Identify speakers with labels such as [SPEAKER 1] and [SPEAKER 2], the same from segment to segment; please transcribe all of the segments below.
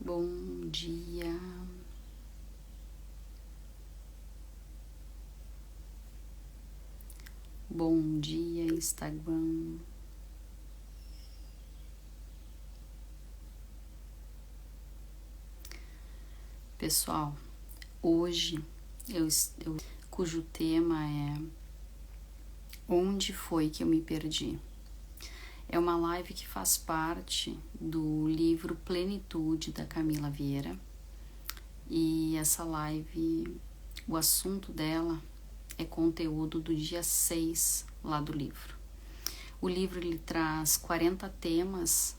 [SPEAKER 1] Bom dia. Bom dia, Instagram. Pessoal, hoje cujo tema é Onde foi que eu me perdi? É uma live que faz parte do livro Plenitude, da Camila Vieira. E essa live, o assunto dela é conteúdo do dia 6 lá do livro. O livro ele traz 40 temas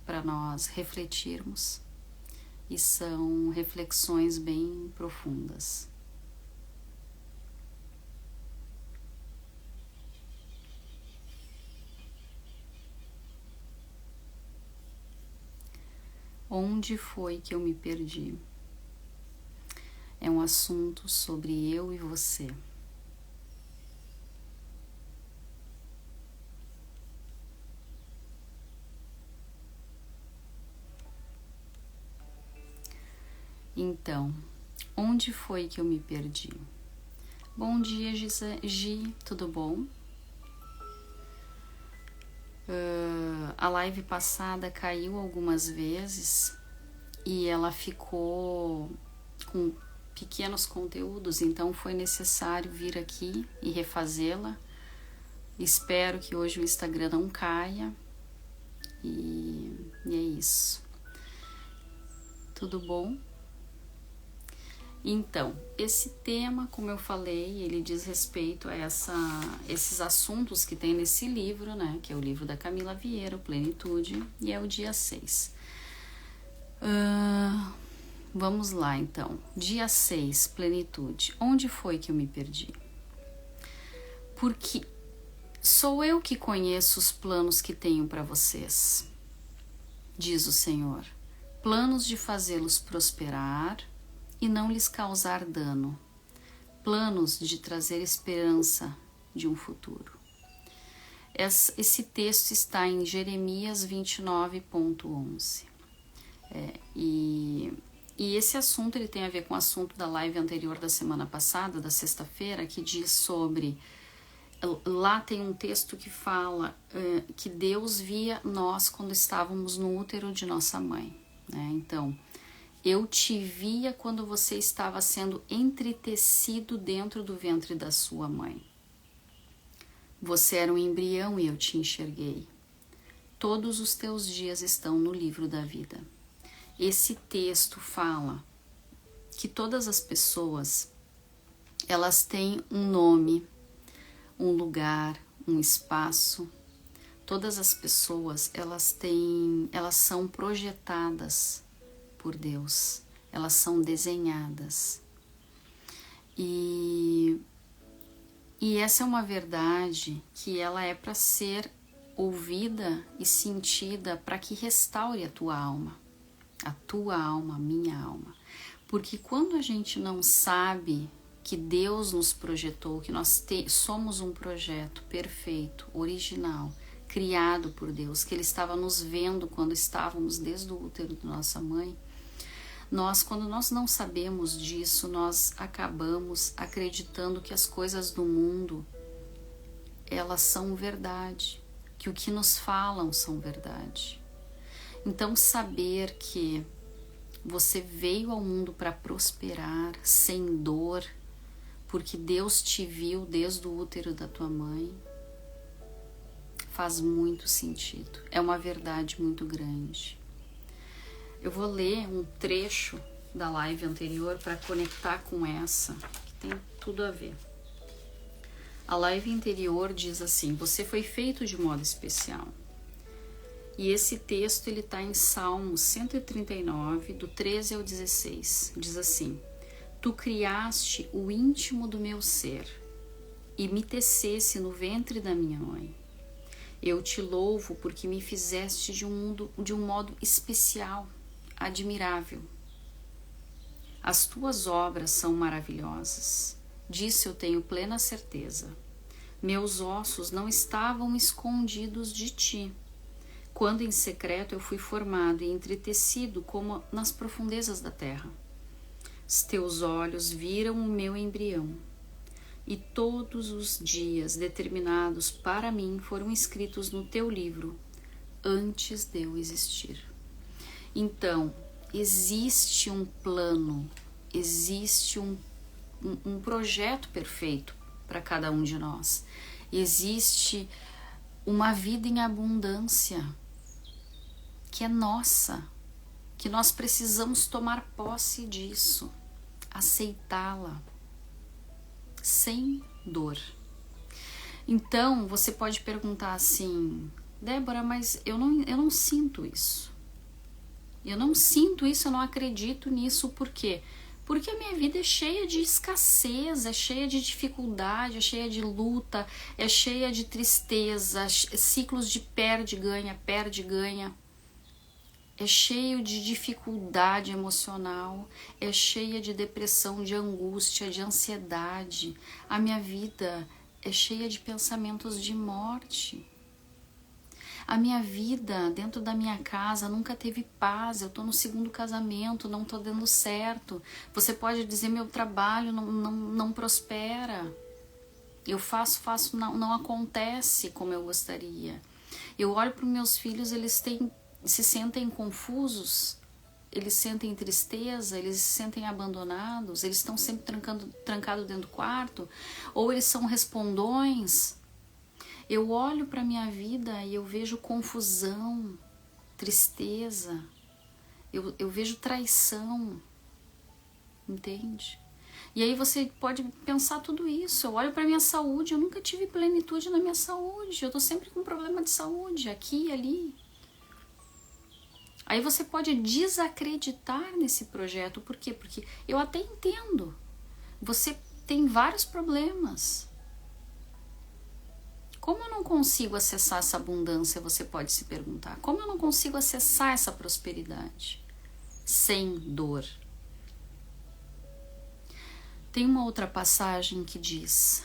[SPEAKER 1] para nós refletirmos e são reflexões bem profundas. Onde foi que eu me perdi? É um assunto sobre eu e você. Então, onde foi que eu me perdi? Bom dia, Gi, tudo bom? A live passada caiu algumas vezes e ela ficou com pequenos conteúdos, então foi necessário vir aqui e refazê-la. Espero que hoje o Instagram não caia e é isso. Tudo bom? Então, esse tema, como eu falei, ele diz respeito a esses assuntos que tem nesse livro, né? Que é o livro da Camila Vieira, Plenitude, e é o dia 6. Vamos lá, então. Dia 6, Plenitude. Onde foi que eu me perdi? Porque sou eu que conheço os planos que tenho para vocês, diz o Senhor. Planos de fazê-los prosperar e não lhes causar dano. Planos de trazer esperança de um futuro. Esse texto está em Jeremias 29.11. E esse assunto ele tem a ver com o assunto da live anterior da semana passada, da sexta-feira, que diz sobre... Lá tem um texto que fala que Deus via nós quando estávamos no útero de nossa mãe, né? Então, eu te via quando você estava sendo entretecido dentro do ventre da sua mãe. Você era um embrião e eu te enxerguei. Todos os teus dias estão no livro da vida. Esse texto fala que todas as pessoas, elas têm um nome, um lugar, um espaço. Todas as pessoas, elas são projetadas por Deus, elas são desenhadas. E essa é uma verdade que ela é para ser ouvida e sentida para que restaure a tua alma, a minha alma. Porque quando a gente não sabe que Deus nos projetou, que nós somos um projeto perfeito, original, criado por Deus, que Ele estava nos vendo quando estávamos desde o útero da nossa mãe, quando nós não sabemos disso, nós acabamos acreditando que as coisas do mundo, elas são verdade, que o que nos falam são verdade. Então, saber que você veio ao mundo para prosperar, sem dor, porque Deus te viu desde o útero da tua mãe, faz muito sentido. É uma verdade muito grande. Eu vou ler um trecho da live anterior para conectar com essa, que tem tudo a ver. A live anterior diz assim: você foi feito de modo especial. E esse texto ele está em Salmos 139, do 13 ao 16. Diz assim: tu criaste o íntimo do meu ser e me tecesse no ventre da minha mãe. Eu te louvo porque me fizeste de um modo especial, admirável. As tuas obras são maravilhosas. Disso eu tenho plena certeza. Meus ossos não estavam escondidos de ti, quando em secreto eu fui formado e entretecido como nas profundezas da terra. Os teus olhos viram o meu embrião, e todos os dias determinados para mim foram escritos no teu livro, antes de eu existir. Então, existe um plano, existe um projeto perfeito para cada um de nós. Existe uma vida em abundância que é nossa, que nós precisamos tomar posse disso, aceitá-la sem dor. Então, você pode perguntar assim: Débora, mas eu não sinto isso. Eu não sinto isso, eu não acredito nisso. Por quê? Porque a minha vida é cheia de escassez, é cheia de dificuldade, é cheia de luta, é cheia de tristeza, ciclos de perde, ganha, é cheio de dificuldade emocional, é cheia de depressão, de angústia, de ansiedade. A minha vida é cheia de pensamentos de morte. A minha vida dentro da minha casa nunca teve paz. Eu tô no segundo casamento, não tô dando certo. Você pode dizer: meu trabalho não prospera. Eu faço, não acontece como eu gostaria. Eu olho para os meus filhos, eles se sentem confusos, eles sentem tristeza, eles se sentem abandonados, eles estão sempre trancados dentro do quarto, ou eles são respondões. Eu olho para a minha vida e eu vejo confusão, tristeza, eu vejo traição, entende? E aí você pode pensar tudo isso. Eu olho para a minha saúde, eu nunca tive plenitude na minha saúde, eu tô sempre com problema de saúde, aqui e ali. Aí você pode desacreditar nesse projeto. Por quê? Porque eu até entendo. Você tem vários problemas. Como eu não consigo acessar essa abundância, você pode se perguntar. Como eu não consigo acessar essa prosperidade sem dor? Tem uma outra passagem que diz: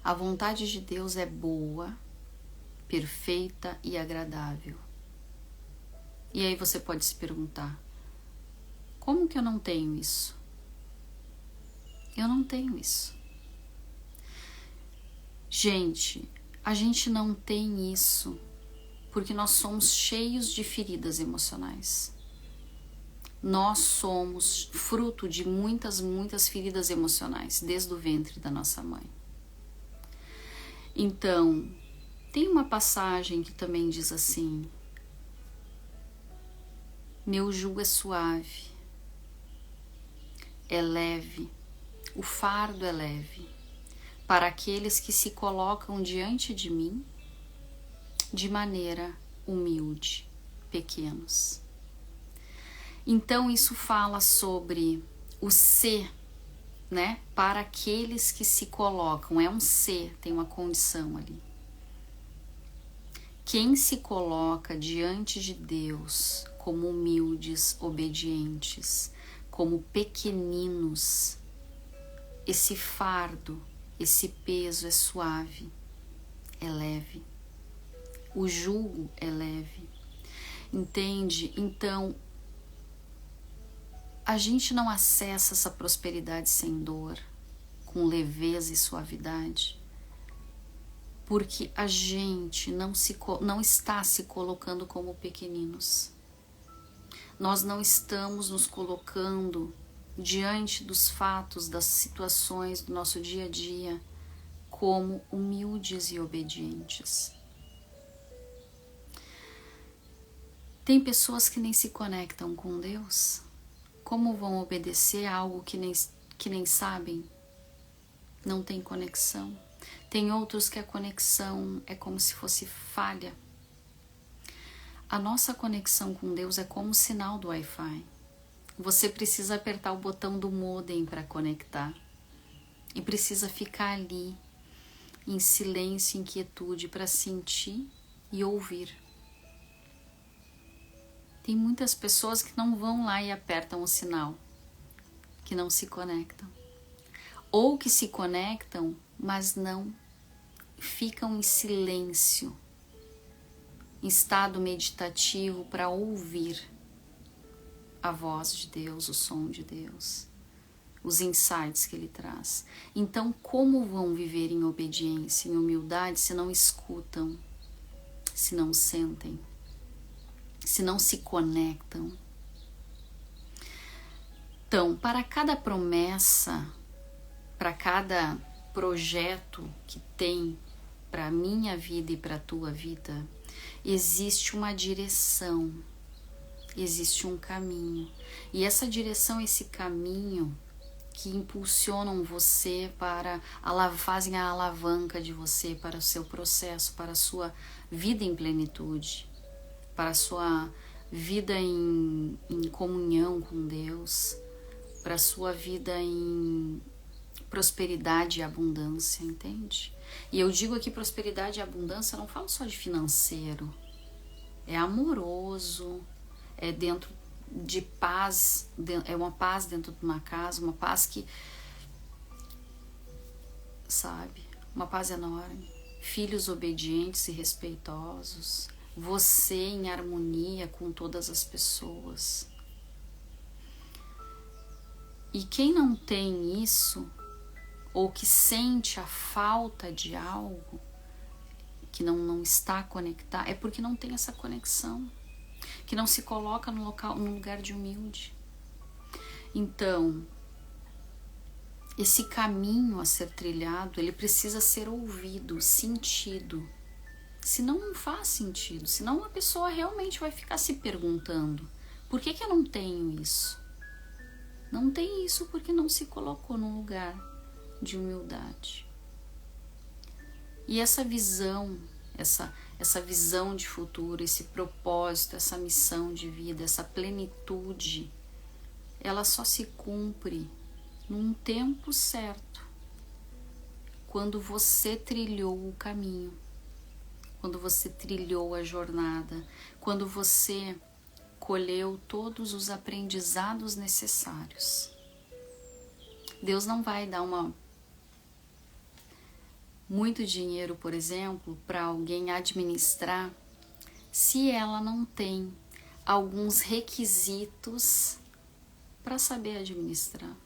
[SPEAKER 1] a vontade de Deus é boa, perfeita e agradável. E aí você pode se perguntar: como que eu não tenho isso? Eu não tenho isso. Gente, a gente não tem isso porque nós somos cheios de feridas emocionais. Nós somos fruto de muitas feridas emocionais desde o ventre da nossa mãe. Então, tem uma passagem que também diz assim: meu jugo é suave, é leve, o fardo é leve, para aqueles que se colocam diante de mim de maneira humilde, pequenos. Então isso fala sobre o ser, né? Para aqueles que se colocam, é um ser, tem uma condição ali. Quem se coloca diante de Deus como humildes, obedientes, como pequeninos, esse fardo, esse peso é suave, é leve. O jugo é leve. Entende? Então, a gente não acessa essa prosperidade sem dor, com leveza e suavidade, porque a gente não está se colocando como pequeninos. Nós não estamos nos colocando diante dos fatos, das situações do nosso dia a dia, como humildes e obedientes. Tem pessoas que nem se conectam com Deus. Como vão obedecer a algo que nem sabem? Não tem conexão. Tem outros que a conexão é como se fosse falha. A nossa conexão com Deus é como o sinal do Wi-Fi. Você precisa apertar o botão do modem para conectar. E precisa ficar ali, em silêncio e inquietude, para sentir e ouvir. Tem muitas pessoas que não vão lá e apertam o sinal, que não se conectam. Ou que se conectam, mas não ficam em silêncio em estado meditativo para ouvir a voz de Deus, o som de Deus, os insights que Ele traz. Então, como vão viver em obediência, em humildade, se não escutam, se não sentem, se não se conectam? Então, para cada promessa, para cada projeto que tem para a minha vida e para a tua vida, existe uma direção, existe um caminho. E essa direção, esse caminho que impulsionam você para, fazem a alavanca de você para o seu processo, para a sua vida em plenitude, para a sua vida em comunhão com Deus, para a sua vida em prosperidade e abundância, entende? E eu digo aqui prosperidade e abundância, eu não falo só de financeiro, é amoroso, é dentro de paz, é uma paz dentro de uma casa, uma paz que, sabe, uma paz enorme, filhos obedientes e respeitosos, você em harmonia com todas as pessoas. E quem não tem isso, ou que sente a falta de algo, que não está conectado, é porque não tem essa conexão, que não se coloca no lugar de humilde. Então, esse caminho a ser trilhado, ele precisa ser ouvido, sentido. Senão não faz sentido, senão a pessoa realmente vai ficar se perguntando, por que eu não tenho isso? Não tem isso porque não se colocou num lugar de humildade. E essa visão, essa visão de futuro, esse propósito, essa missão de vida, essa plenitude, ela só se cumpre num tempo certo, quando você trilhou o caminho, quando você trilhou a jornada, quando você colheu todos os aprendizados necessários. Deus não vai dar muito dinheiro, por exemplo, para alguém administrar, se ela não tem alguns requisitos para saber administrar.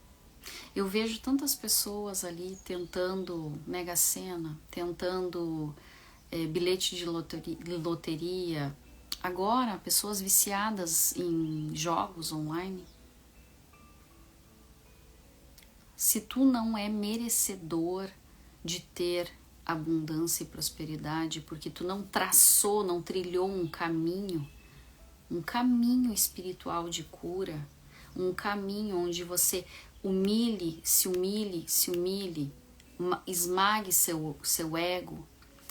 [SPEAKER 1] Eu vejo tantas pessoas ali tentando Mega Sena, tentando bilhete de loteria, agora pessoas viciadas em jogos online. Se tu não é merecedor de ter abundância e prosperidade, porque tu não traçou, não trilhou um caminho espiritual de cura, um caminho onde você se humilhe, esmague seu ego,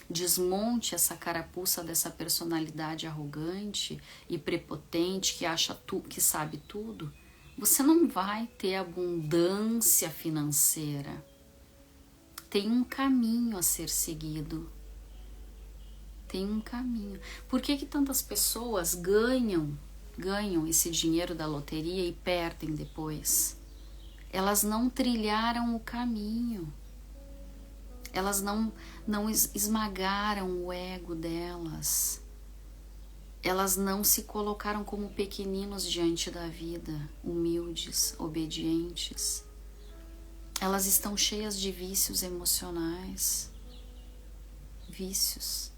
[SPEAKER 1] desmonte essa carapuça dessa personalidade arrogante e prepotente que acha que sabe tudo, você não vai ter abundância financeira. Tem um caminho a ser seguido. Tem um caminho. Por que tantas pessoas ganham esse dinheiro da loteria e perdem depois? Elas não trilharam o caminho. Elas não esmagaram o ego delas. Elas não se colocaram como pequeninos diante da vida, humildes, obedientes. Elas estão cheias de vícios emocionais. Vícios.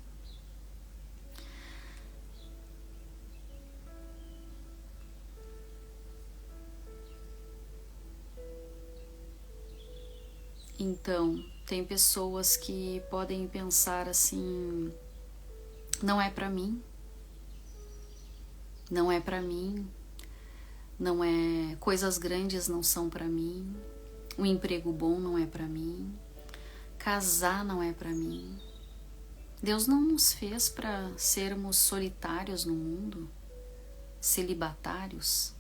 [SPEAKER 1] Então, tem pessoas que podem pensar assim, não é pra mim, não é pra mim, não é, coisas grandes não são pra mim, um emprego bom não é pra mim, casar não é pra mim. Deus não nos fez para sermos solitários no mundo, celibatários.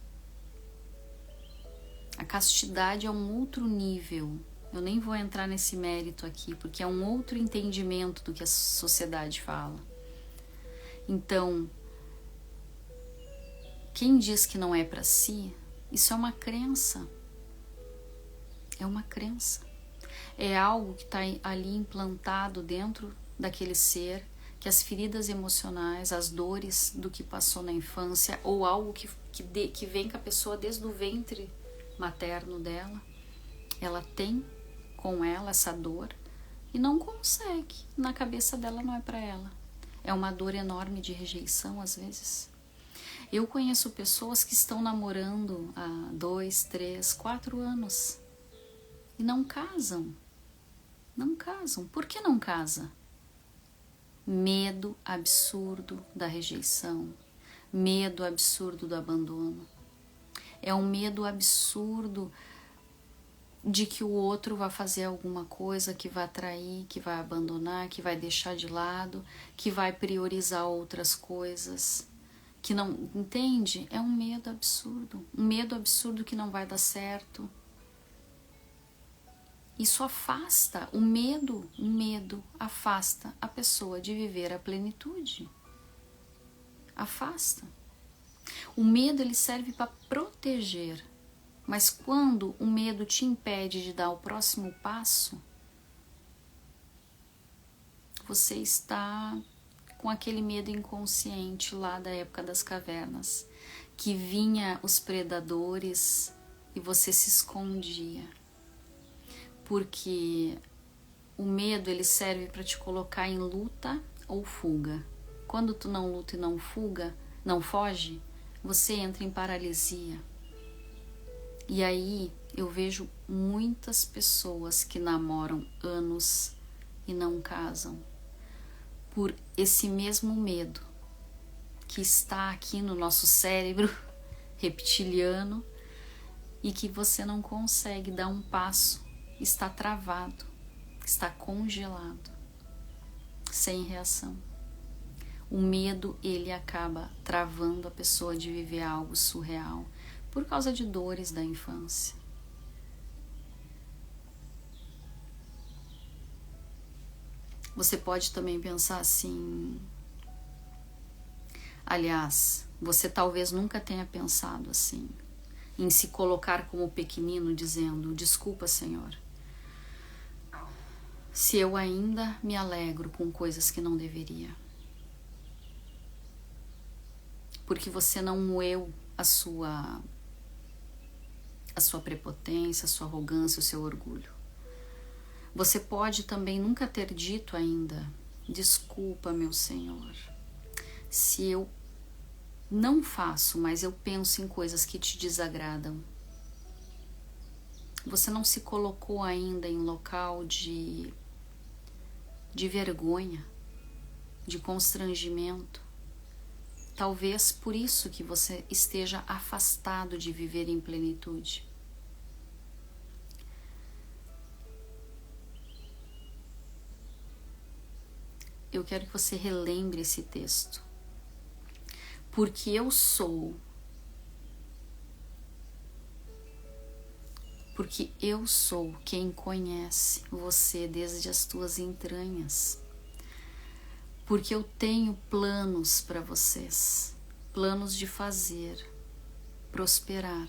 [SPEAKER 1] A castidade é um outro nível. Eu nem vou entrar nesse mérito aqui, porque é um outro entendimento do que a sociedade fala. Então, quem diz que não é para si, isso é uma crença. É uma crença. É algo que está ali implantado dentro daquele ser que as feridas emocionais, as dores do que passou na infância, ou algo que vem com a pessoa desde o ventre materno dela, ela tem com ela essa dor e não consegue, na cabeça dela não é para ela. É uma dor enorme de rejeição às vezes. Eu conheço pessoas que estão namorando há 2, 3, 4 anos e não casam. Não casam. Por que não casa? Medo absurdo da rejeição, medo absurdo do abandono. É um medo absurdo de que o outro vai fazer alguma coisa que vai trair, que vai abandonar, que vai deixar de lado, que vai priorizar outras coisas, que não, entende? É um medo absurdo que não vai dar certo. Isso afasta, o medo afasta a pessoa de viver a plenitude. Afasta. O medo ele serve para proteger, mas quando o medo te impede de dar o próximo passo, você está com aquele medo inconsciente lá da época das cavernas, que vinha os predadores e você se escondia. Porque o medo ele serve para te colocar em luta ou fuga. Quando tu não luta e não foge, você entra em paralisia. E aí eu vejo muitas pessoas que namoram anos e não casam por esse mesmo medo que está aqui no nosso cérebro reptiliano e que você não consegue dar um passo. Está travado, está congelado, sem reação. O medo, ele acaba travando a pessoa de viver algo surreal por causa de dores da infância. Você pode também pensar assim, aliás, você talvez nunca tenha pensado assim, em se colocar como pequenino dizendo, desculpa, Senhor, se eu ainda me alegro com coisas que não deveria. Porque você não moeu a sua prepotência, a sua arrogância, o seu orgulho. Você pode também nunca ter dito ainda, desculpa, meu Senhor, se eu não faço, mas eu penso em coisas que te desagradam. Você não se colocou ainda em local de vergonha, de constrangimento. Talvez por isso que você esteja afastado de viver em plenitude. Eu quero que você relembre esse texto. Porque eu sou. Porque eu sou quem conhece você desde as tuas entranhas. Porque eu tenho planos para vocês, planos de fazer, prosperar,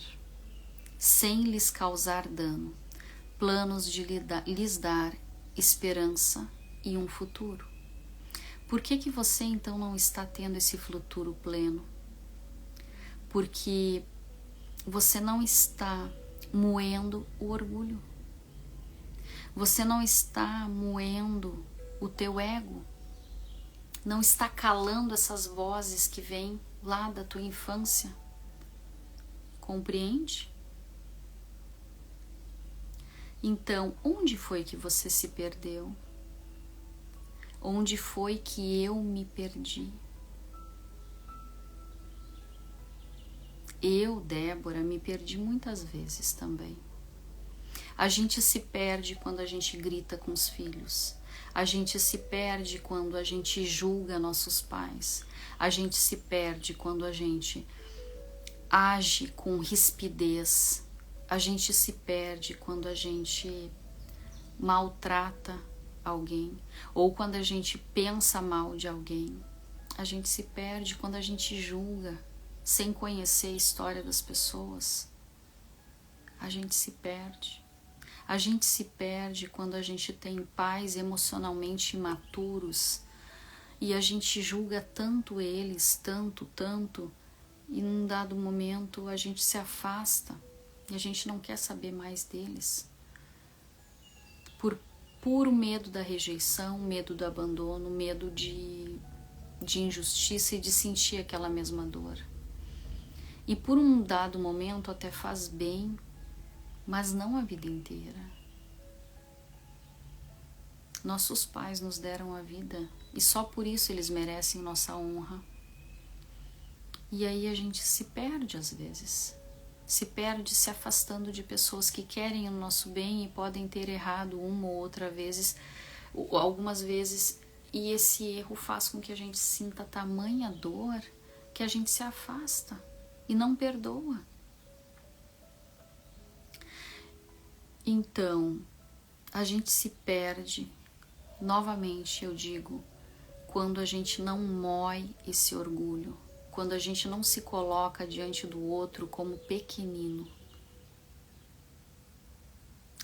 [SPEAKER 1] sem lhes causar dano, planos de lhes dar esperança e um futuro. Por que você então não está tendo esse futuro pleno? Porque você não está moendo o orgulho. Você não está moendo o teu ego. Não está calando essas vozes que vêm lá da tua infância. Compreende? Então, onde foi que você se perdeu? Onde foi que eu me perdi? Eu, Débora, me perdi muitas vezes também. A gente se perde quando a gente grita com os filhos. A gente se perde quando a gente julga nossos pais. A gente se perde quando a gente age com rispidez. A gente se perde quando a gente maltrata alguém. Ou quando a gente pensa mal de alguém. A gente se perde quando a gente julga sem conhecer a história das pessoas. A gente se perde. A gente se perde quando a gente tem pais emocionalmente imaturos E a gente julga tanto eles, tanto, e num dado momento a gente se afasta e a gente não quer saber mais deles. Por puro medo da rejeição, medo do abandono, medo de injustiça e de sentir aquela mesma dor. E por um dado momento até faz bem, mas não a vida inteira. Nossos pais nos deram a vida e só por isso eles merecem nossa honra. E aí a gente se perde às vezes. Se perde se afastando de pessoas que querem o nosso bem e podem ter errado uma ou outra vezes, ou algumas vezes, e esse erro faz com que a gente sinta tamanha dor que a gente se afasta e não perdoa. Então, a gente se perde, novamente eu digo, quando a gente não mói esse orgulho, quando a gente não se coloca diante do outro como pequenino.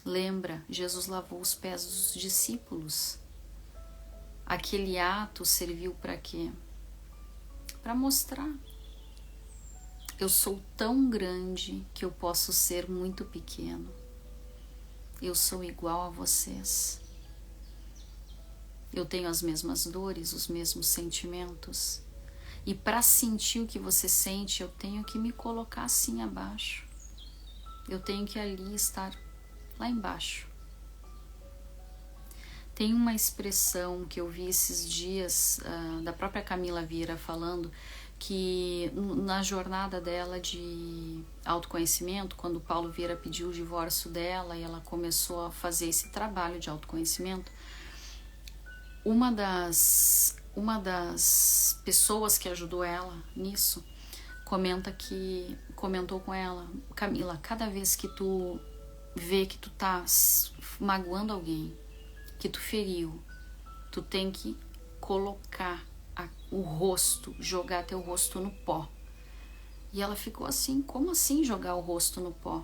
[SPEAKER 1] Lembra, Jesus lavou os pés dos discípulos. Aquele ato serviu para quê? Para mostrar. Eu sou tão grande que eu posso ser muito pequeno. Eu sou igual a vocês. Eu tenho as mesmas dores, os mesmos sentimentos. E para sentir o que você sente, eu tenho que me colocar assim abaixo. Eu tenho que ali estar lá embaixo. Tem uma expressão que eu vi esses dias da própria Camila Vieira falando que na jornada dela de autoconhecimento, quando o Paulo Vieira pediu o divórcio dela e ela começou a fazer esse trabalho de autoconhecimento, uma das pessoas que ajudou ela nisso comentou com ela: Camila, cada vez que tu vê que tu tá magoando alguém, que tu feriu, tu tem que colocar o rosto, jogar teu rosto no pó. E ela ficou assim: como assim jogar o rosto no pó?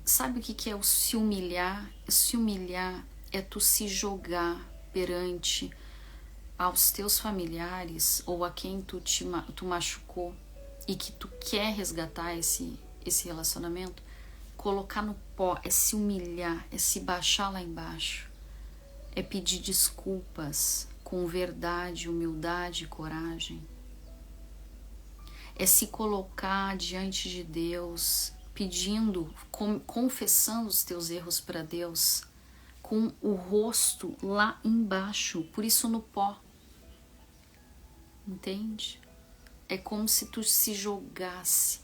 [SPEAKER 1] Sabe o que é o se humilhar? Se humilhar é tu se jogar perante aos teus familiares ou a quem tu machucou e que tu quer resgatar esse relacionamento. Colocar no pó é se humilhar, é se baixar lá embaixo, é pedir desculpas com verdade, humildade e coragem, é se colocar diante de Deus pedindo, confessando os teus erros para Deus, com o rosto lá embaixo, por isso no pó. Entende? É como se tu se jogasse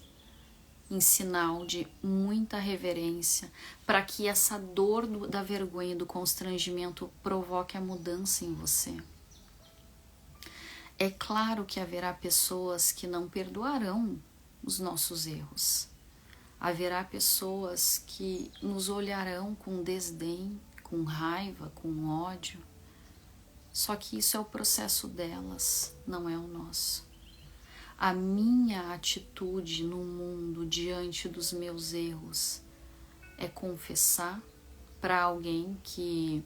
[SPEAKER 1] em sinal de muita reverência, para que essa dor da vergonha e do constrangimento provoque a mudança em você. É claro que haverá pessoas que não perdoarão os nossos erros. Haverá pessoas que nos olharão com desdém, com raiva, com ódio. Só que isso é o processo delas, não é o nosso. A minha atitude no mundo diante dos meus erros é confessar para alguém que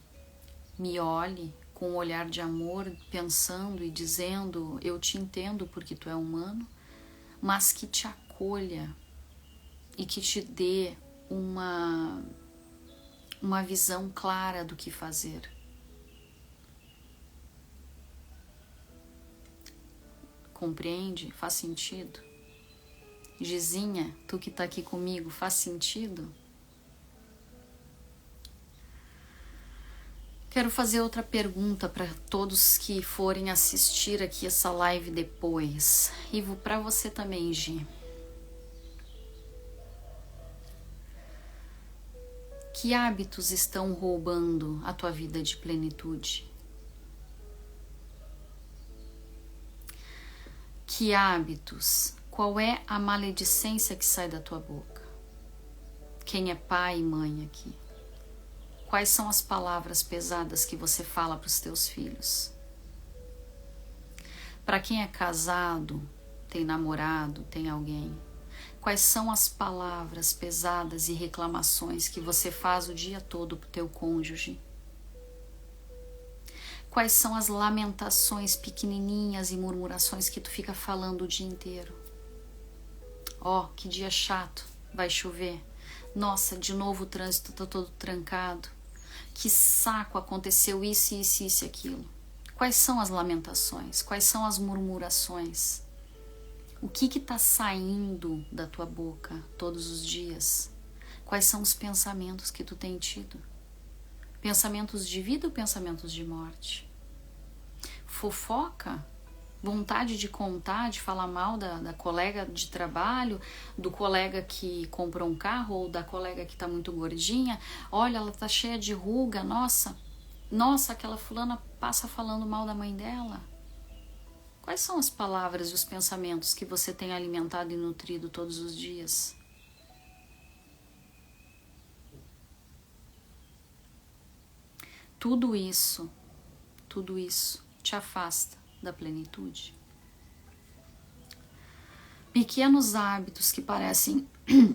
[SPEAKER 1] me olhe com um olhar de amor, pensando e dizendo: eu te entendo porque tu é humano, mas que te acolha e que te dê uma visão clara do que fazer. Compreende? Faz sentido? Gizinha, tu que tá aqui comigo, faz sentido? Quero fazer outra pergunta para todos que forem assistir aqui essa live depois. E para você também, Gi. Que hábitos estão roubando a tua vida de plenitude? Que hábitos? Qual é a maledicência que sai da tua boca? Quem é pai e mãe aqui? Quais são as palavras pesadas que você fala para os teus filhos? Para quem é casado, tem namorado, tem alguém, quais são as palavras pesadas e reclamações que você faz o dia todo pro teu cônjuge? Quais são as lamentações pequenininhas e murmurações que tu fica falando o dia inteiro? Ó, que dia chato, vai chover. Nossa, de novo o trânsito tá todo trancado. Que saco, aconteceu isso, isso, isso e aquilo. Quais são as lamentações? Quais são as murmurações? O que tá saindo da tua boca todos os dias? Quais são os pensamentos que tu tem tido? Pensamentos de vida ou pensamentos de morte? Fofoca? Vontade de contar, de falar mal da colega de trabalho, do colega que comprou um carro ou da colega que tá muito gordinha? Olha, ela tá cheia de ruga, nossa, aquela fulana passa falando mal da mãe dela. Quais são as palavras e os pensamentos que você tem alimentado e nutrido todos os dias? Tudo isso te afasta da plenitude. Pequenos hábitos que parecem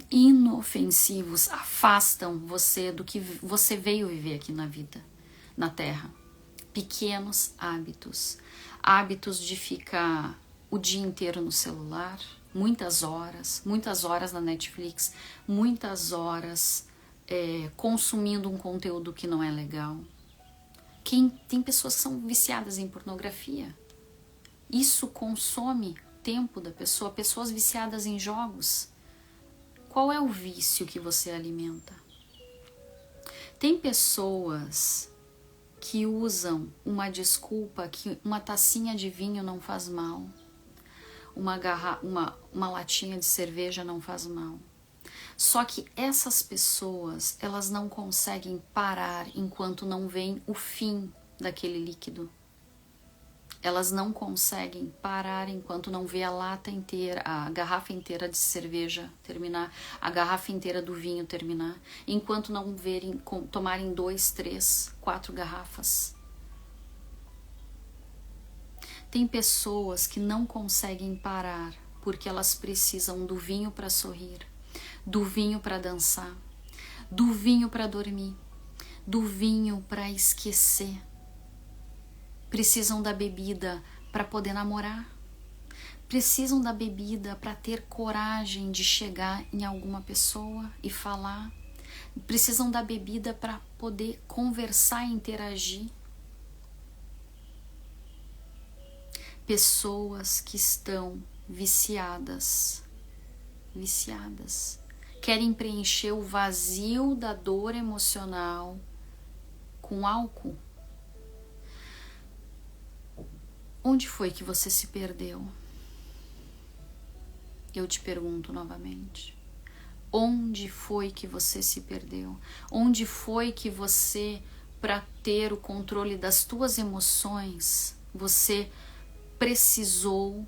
[SPEAKER 1] inofensivos afastam você do que você veio viver aqui na vida, na Terra. Pequenos hábitos. Hábitos de ficar o dia inteiro no celular, muitas horas na Netflix, muitas horas consumindo um conteúdo que não é legal. Tem pessoas que são viciadas em pornografia. Isso consome tempo da pessoa. Pessoas viciadas em jogos. Qual é o vício que você alimenta? Tem pessoas que usam uma desculpa que uma tacinha de vinho não faz mal, uma latinha de cerveja não faz mal. Só que essas pessoas, elas não conseguem parar enquanto não vem o fim daquele líquido. Elas não conseguem parar enquanto não vê a lata inteira, a garrafa inteira de cerveja terminar, a garrafa inteira do vinho terminar, enquanto não tomarem 2, 3, 4 garrafas. Tem pessoas que não conseguem parar porque elas precisam do vinho para sorrir, do vinho para dançar, do vinho para dormir, do vinho para esquecer. Precisam da bebida para poder namorar. Precisam da bebida para ter coragem de chegar em alguma pessoa e falar. Precisam da bebida para poder conversar e interagir. Pessoas que estão viciadas, querem preencher o vazio da dor emocional com álcool. Onde foi que você se perdeu? Eu te pergunto novamente. Onde foi que você se perdeu? Onde foi que você, para ter o controle das tuas emoções, você precisou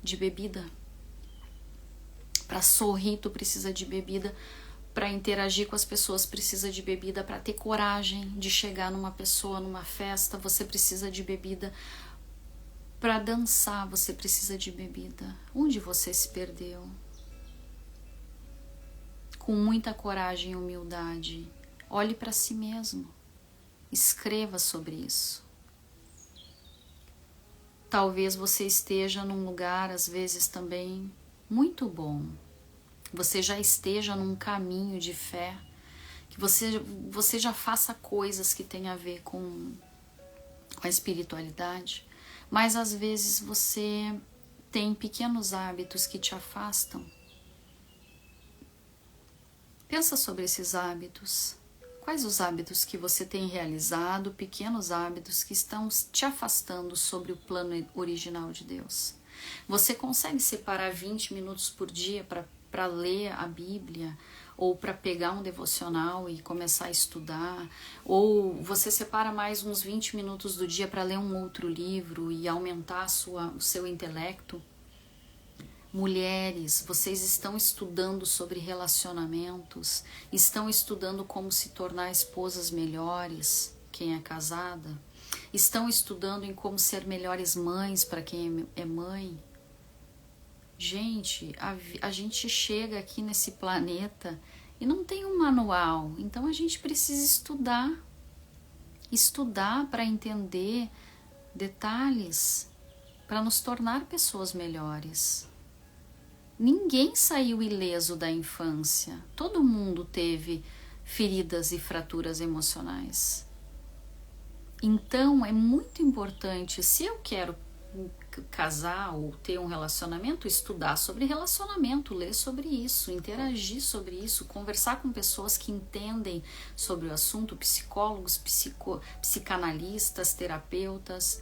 [SPEAKER 1] de bebida? Para sorrir, tu precisa de bebida. Para interagir com as pessoas, precisa de bebida. Para ter coragem de chegar numa pessoa, numa festa, você precisa de bebida. Para dançar, você precisa de bebida. Onde você se perdeu? Com muita coragem e humildade, olhe para si mesmo. Escreva sobre isso. Talvez você esteja num lugar, às vezes também, muito bom. Você já esteja num caminho de fé, que você já faça coisas que tenham a ver com a espiritualidade, mas às vezes você tem pequenos hábitos que te afastam. Pensa sobre esses hábitos. Quais os hábitos que você tem realizado, pequenos hábitos que estão te afastando sobre o plano original de Deus? Você consegue separar 20 minutos por dia para ler a Bíblia, ou para pegar um devocional e começar a estudar, ou você separa mais uns 20 minutos do dia para ler um outro livro e aumentar o seu intelecto? Mulheres, vocês estão estudando sobre relacionamentos, estão estudando como se tornar esposas melhores, quem é casada, estão estudando em como ser melhores mães para quem é mãe. Gente, a gente chega aqui nesse planeta e não tem um manual, então a gente precisa estudar para entender detalhes para nos tornar pessoas melhores. Ninguém saiu ileso da infância. Todo mundo teve feridas e fraturas emocionais. Então é muito importante, se eu quero casar ou ter um relacionamento, estudar sobre relacionamento, ler sobre isso, interagir sobre isso, conversar com pessoas que entendem sobre o assunto, psicólogos, psicanalistas, terapeutas.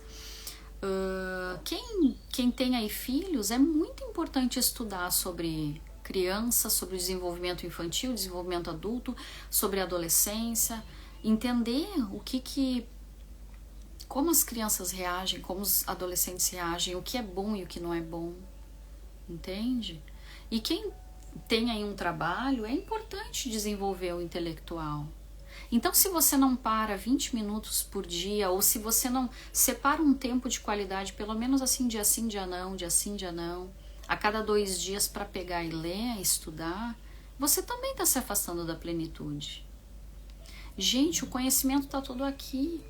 [SPEAKER 1] Quem tem aí filhos, é muito importante estudar sobre criança, sobre o desenvolvimento infantil, desenvolvimento adulto, sobre a adolescência, entender como as crianças reagem, como os adolescentes reagem, o que é bom e o que não é bom, entende? E quem tem aí um trabalho, é importante desenvolver o intelectual. Então, se você não para 20 minutos por dia, ou se você não separa um tempo de qualidade, pelo menos assim, dia sim, dia não, dia sim, dia não, a cada 2 dias para pegar e ler, estudar, você também está se afastando da plenitude. Gente, o conhecimento está todo aqui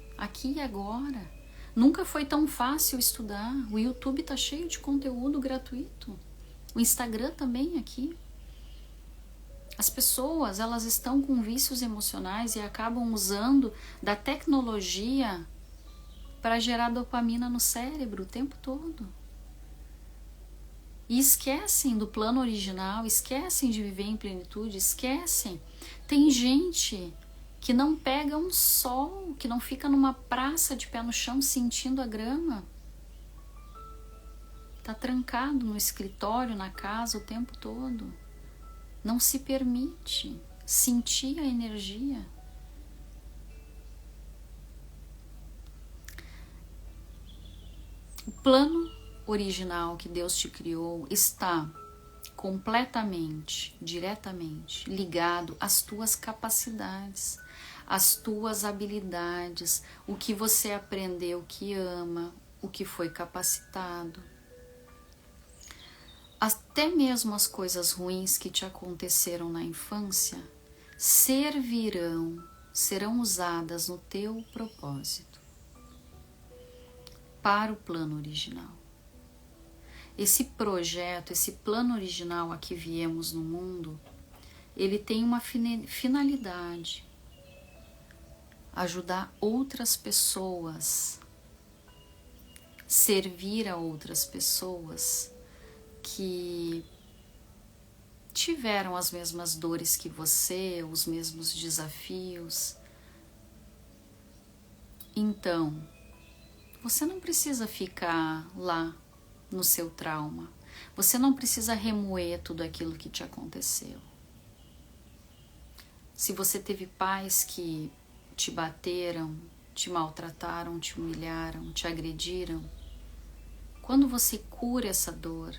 [SPEAKER 1] e agora. Nunca foi tão fácil estudar. O YouTube está cheio de conteúdo gratuito. O Instagram também aqui. As pessoas, elas estão com vícios emocionais e acabam usando da tecnologia para gerar dopamina no cérebro o tempo todo. E esquecem do plano original, esquecem de viver em plenitude, esquecem. Tem gente que não pega um sol, que não fica numa praça de pé no chão sentindo a grama. Tá trancado no escritório, na casa o tempo todo. Não se permite sentir a energia. O plano original que Deus te criou está completamente, diretamente ligado às tuas capacidades, às tuas habilidades, o que você aprendeu, o que ama, o que foi capacitado. Até mesmo as coisas ruins que te aconteceram na infância serão usadas no teu propósito, para o plano original. Esse projeto, esse plano original a que viemos no mundo, ele tem uma finalidade: ajudar outras pessoas, servir a outras pessoas que tiveram as mesmas dores que você, os mesmos desafios. Então, você não precisa ficar lá no seu trauma. Você não precisa remoer tudo aquilo que te aconteceu. Se você teve pais que te bateram, te maltrataram, te humilharam, te agrediram, quando você cura essa dor,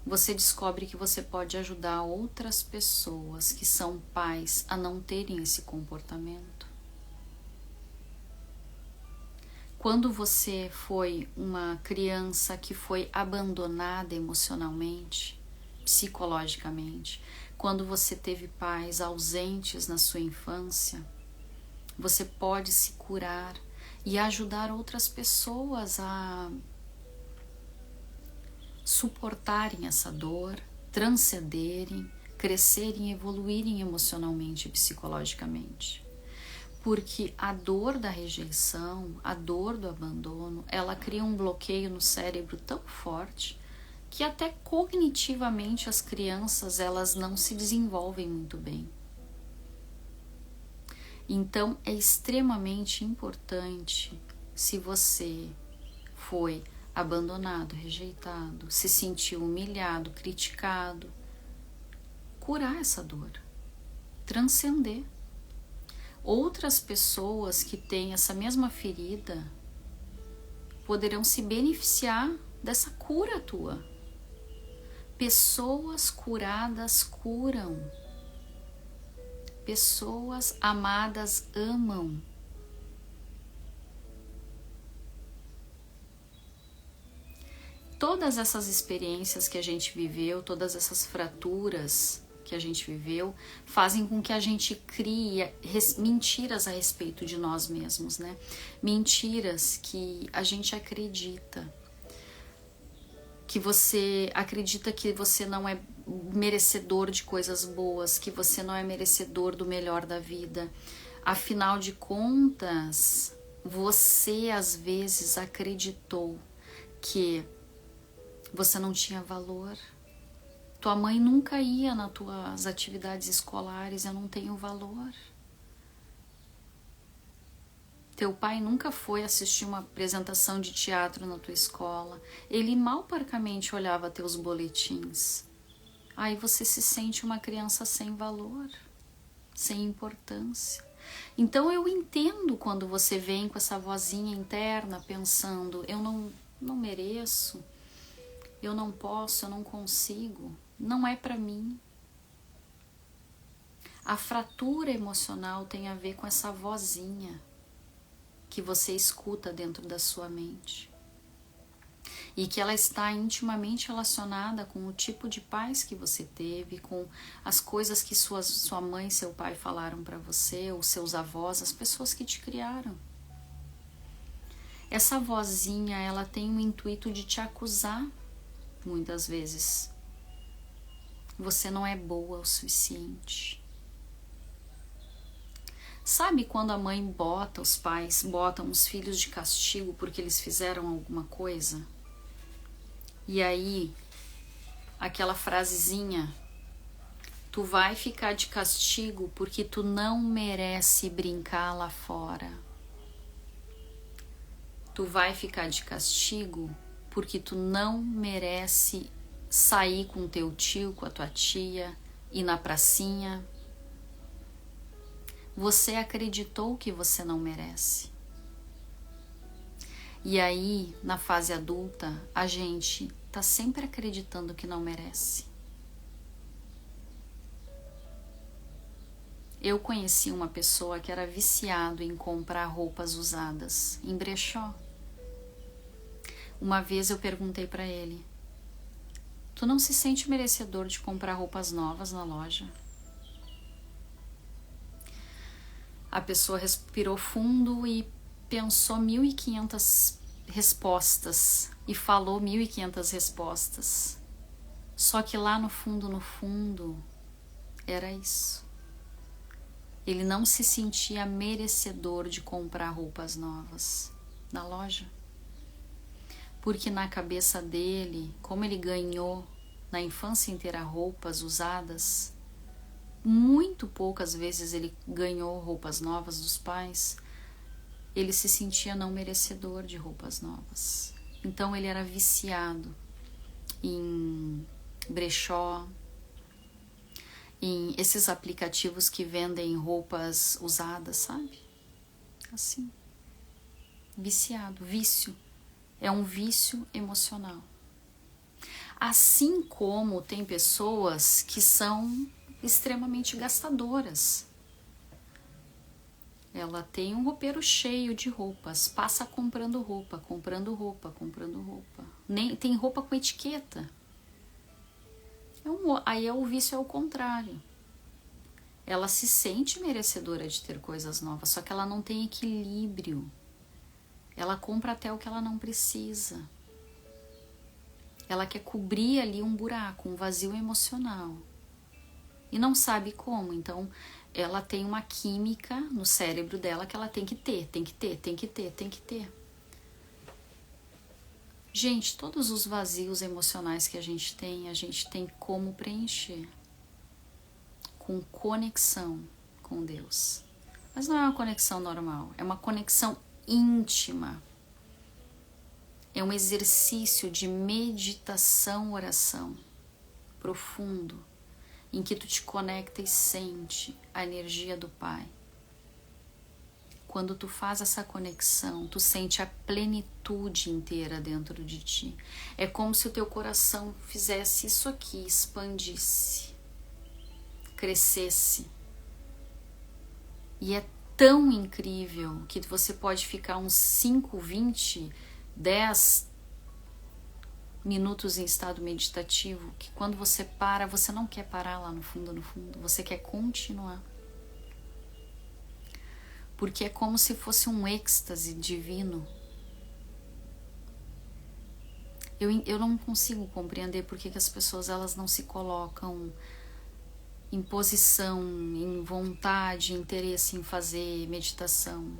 [SPEAKER 1] você descobre que você pode ajudar outras pessoas que são pais a não terem esse comportamento. Quando você foi uma criança que foi abandonada emocionalmente, psicologicamente, quando você teve pais ausentes na sua infância, você pode se curar e ajudar outras pessoas a suportarem essa dor, transcenderem, crescerem e evoluírem emocionalmente e psicologicamente. Porque a dor da rejeição, a dor do abandono, ela cria um bloqueio no cérebro tão forte que até cognitivamente as crianças, elas não se desenvolvem muito bem. Então é extremamente importante, se você foi abandonado, rejeitado, se sentiu humilhado, criticado, curar essa dor, transcender. Outras pessoas que têm essa mesma ferida poderão se beneficiar dessa cura tua. Pessoas curadas curam. Pessoas amadas amam. Todas essas experiências que a gente viveu, todas essas fraturas que a gente viveu, fazem com que a gente crie mentiras a respeito de nós mesmos, né? Mentiras que a gente acredita. Que você acredita que você não é merecedor de coisas boas, que você não é merecedor do melhor da vida. Afinal de contas, você às vezes acreditou que você não tinha valor. Tua mãe nunca ia nas tuas atividades escolares, eu não tenho valor. Teu pai nunca foi assistir uma apresentação de teatro na tua escola. Ele mal porcamente olhava teus boletins. Aí você se sente uma criança sem valor, sem importância. Então eu entendo quando você vem com essa vozinha interna pensando, eu não mereço, eu não posso, eu não consigo, não é para mim. A fratura emocional tem a ver com essa vozinha que você escuta dentro da sua mente e que ela está intimamente relacionada com o tipo de pais que você teve, com as coisas que sua mãe e seu pai falaram para você, ou seus avós, as pessoas que te criaram. Essa vozinha, ela tem o intuito de te acusar muitas vezes. Você não é boa o suficiente. Sabe quando a mãe os pais botam os filhos de castigo porque eles fizeram alguma coisa? E aí, aquela frasezinha, tu vai ficar de castigo porque tu não merece brincar lá fora. Tu vai ficar de castigo porque tu não merece sair com teu tio, com a tua tia, ir na pracinha. Você acreditou que você não merece. E aí, na fase adulta, a gente tá sempre acreditando que não merece. Eu conheci uma pessoa que era viciado em comprar roupas usadas em brechó. Uma vez eu perguntei para ele: tu não se sente merecedor de comprar roupas novas na loja? A pessoa respirou fundo e pensou 1.500 respostas e falou 1.500 respostas. Só que lá no fundo, era isso. Ele não se sentia merecedor de comprar roupas novas na loja. Porque na cabeça dele, como ele ganhou na infância inteira roupas usadas, muito poucas vezes ele ganhou roupas novas dos pais, ele se sentia não merecedor de roupas novas. Então ele era viciado em brechó, em esses aplicativos que vendem roupas usadas, sabe? Assim. Viciado, vício. É um vício emocional. Assim como tem pessoas que são extremamente gastadoras. Ela tem um roupeiro cheio de roupas, passa comprando roupa, comprando roupa, comprando roupa. Nem, tem roupa com etiqueta. Aí o vício é o contrário. Ela se sente merecedora de ter coisas novas, só que ela não tem equilíbrio. Ela compra até o que ela não precisa. Ela quer cobrir ali um buraco, um vazio emocional. E não sabe como, então ela tem uma química no cérebro dela que ela tem que ter, tem que ter, tem que ter, tem que ter. Gente, todos os vazios emocionais que a gente tem como preencher. Com conexão com Deus. Mas não é uma conexão normal, é uma conexão íntima. É um exercício de meditação, oração profundo, em que tu te conecta e sente a energia do Pai. Quando tu faz essa conexão, tu sente a plenitude inteira dentro de ti. É como se o teu coração fizesse isso aqui, expandisse, crescesse. E é tão incrível que você pode ficar uns 5, 20, 10 minutos em estado meditativo, que quando você para, você não quer parar lá no fundo, você quer continuar. Porque é como se fosse um êxtase divino. Eu não consigo compreender por que as pessoas elas não se colocam em posição, em vontade, interesse em fazer meditação,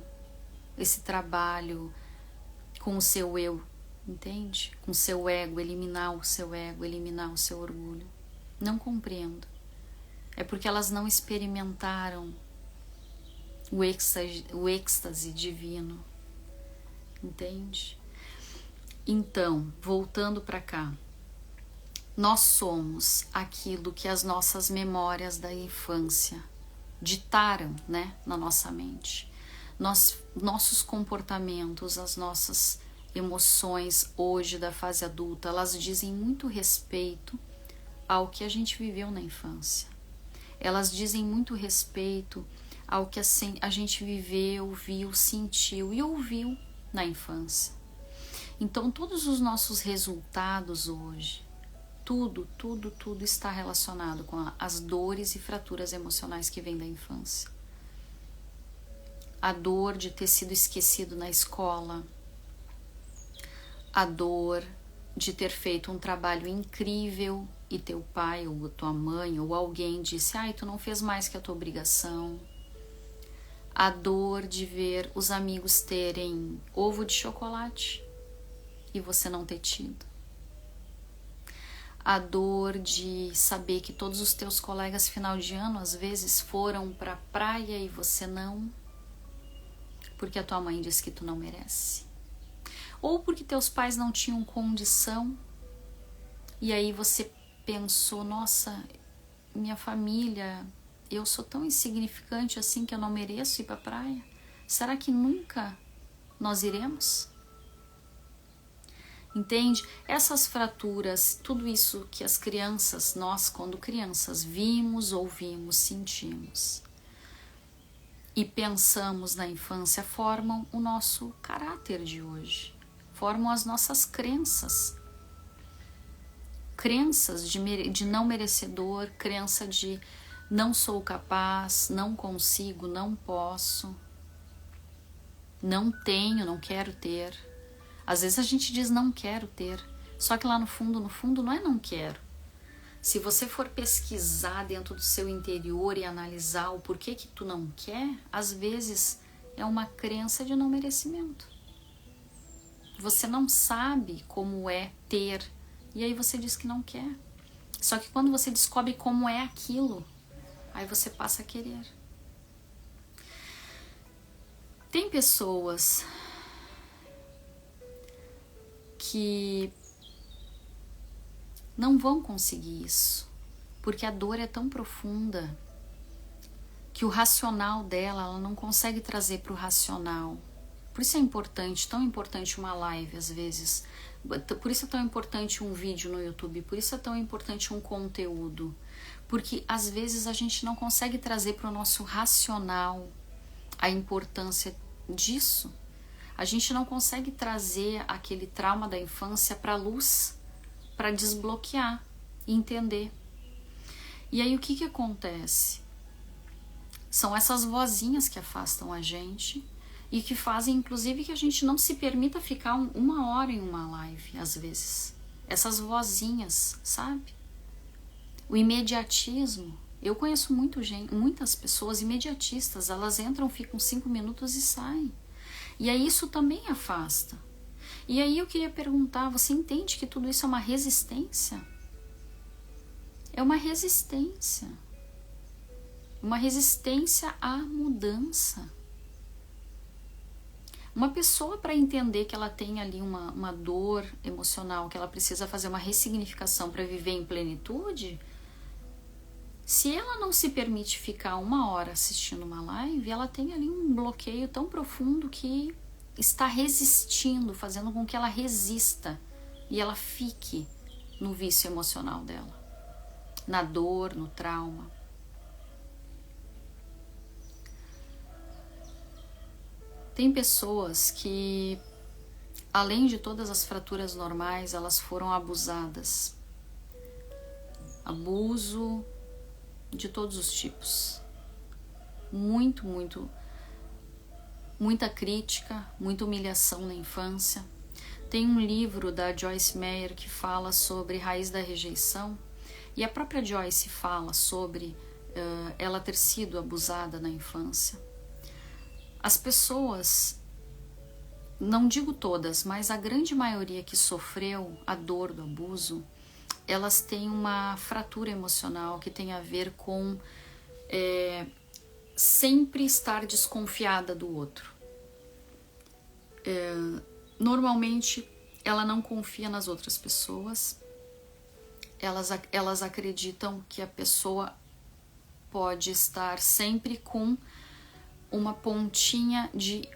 [SPEAKER 1] esse trabalho com o seu eu, entende? Com o seu ego, eliminar o seu ego, eliminar o seu orgulho. Não compreendo. É porque elas não experimentaram o êxtase divino, entende? Então, voltando para cá, nós somos aquilo que as nossas memórias da infância ditaram, né, na nossa mente. Nossos comportamentos, as nossas emoções hoje da fase adulta, elas dizem muito respeito ao que a gente viveu na infância. Elas dizem muito respeito ao que a gente viveu, viu, sentiu e ouviu na infância. Então, todos os nossos resultados hoje, tudo está relacionado com as dores e fraturas emocionais que vêm da infância. A dor de ter sido esquecido na escola, a dor de ter feito um trabalho incrível e teu pai ou tua mãe ou alguém disse: ai, tu não fez mais que a tua obrigação. A dor de ver os amigos terem ovo de chocolate e você não ter tido. A dor de saber que todos os teus colegas final de ano às vezes foram pra praia e você não, porque a tua mãe disse que tu não merece. Ou porque teus pais não tinham condição e aí você pensou: nossa, minha família, eu sou tão insignificante assim que eu não mereço ir pra praia? Será que nunca nós iremos? Entende? Essas fraturas, tudo isso que as crianças, nós quando crianças, vimos, ouvimos, sentimos e pensamos na infância, formam o nosso caráter de hoje, formam as nossas crenças. Crenças de não merecedor, crença de não sou capaz, não consigo, não posso, não tenho, não quero ter. Às vezes a gente diz não quero ter, só que lá no fundo não é não quero. Se você for pesquisar dentro do seu interior e analisar o porquê que tu não quer, às vezes é uma crença de não merecimento. Você não sabe como é ter, e aí você diz que não quer. Só que quando você descobre como é aquilo, aí você passa a querer. Tem pessoas que não vão conseguir isso, porque a dor é tão profunda que o racional dela, ela não consegue trazer para o racional. Por isso é importante, tão importante uma live às vezes, por isso é tão importante um vídeo no YouTube, por isso é tão importante um conteúdo, porque às vezes a gente não consegue trazer para o nosso racional a importância disso. A gente não consegue trazer aquele trauma da infância para a luz, para desbloquear e entender. E aí o que acontece? São essas vozinhas que afastam a gente e que fazem inclusive que a gente não se permita ficar uma hora em uma live, às vezes. Essas vozinhas, sabe? O imediatismo. Eu conheço muitas pessoas imediatistas, elas entram, ficam 5 minutos e saem. E aí isso também afasta. E aí eu queria perguntar, você entende que tudo isso é uma resistência? É uma resistência. Uma resistência à mudança. Uma pessoa, para entender que ela tem ali uma dor emocional, que ela precisa fazer uma ressignificação para viver em plenitude, se ela não se permite ficar 1 hora assistindo uma live, ela tem ali um bloqueio tão profundo que está resistindo, fazendo com que ela resista e ela fique no vício emocional dela, na dor, no trauma. Tem pessoas que além de todas as fraturas normais, elas foram abusadas. Abuso de todos os tipos. Muita crítica, muita humilhação na infância. Tem um livro da Joyce Meyer que fala sobre raiz da rejeição, e a própria Joyce fala sobre ela ter sido abusada na infância. As pessoas, não digo todas, mas a grande maioria que sofreu a dor do abuso, elas têm uma fratura emocional que tem a ver com sempre estar desconfiada do outro. Normalmente ela não confia nas outras pessoas, elas acreditam que a pessoa pode estar sempre com uma pontinha de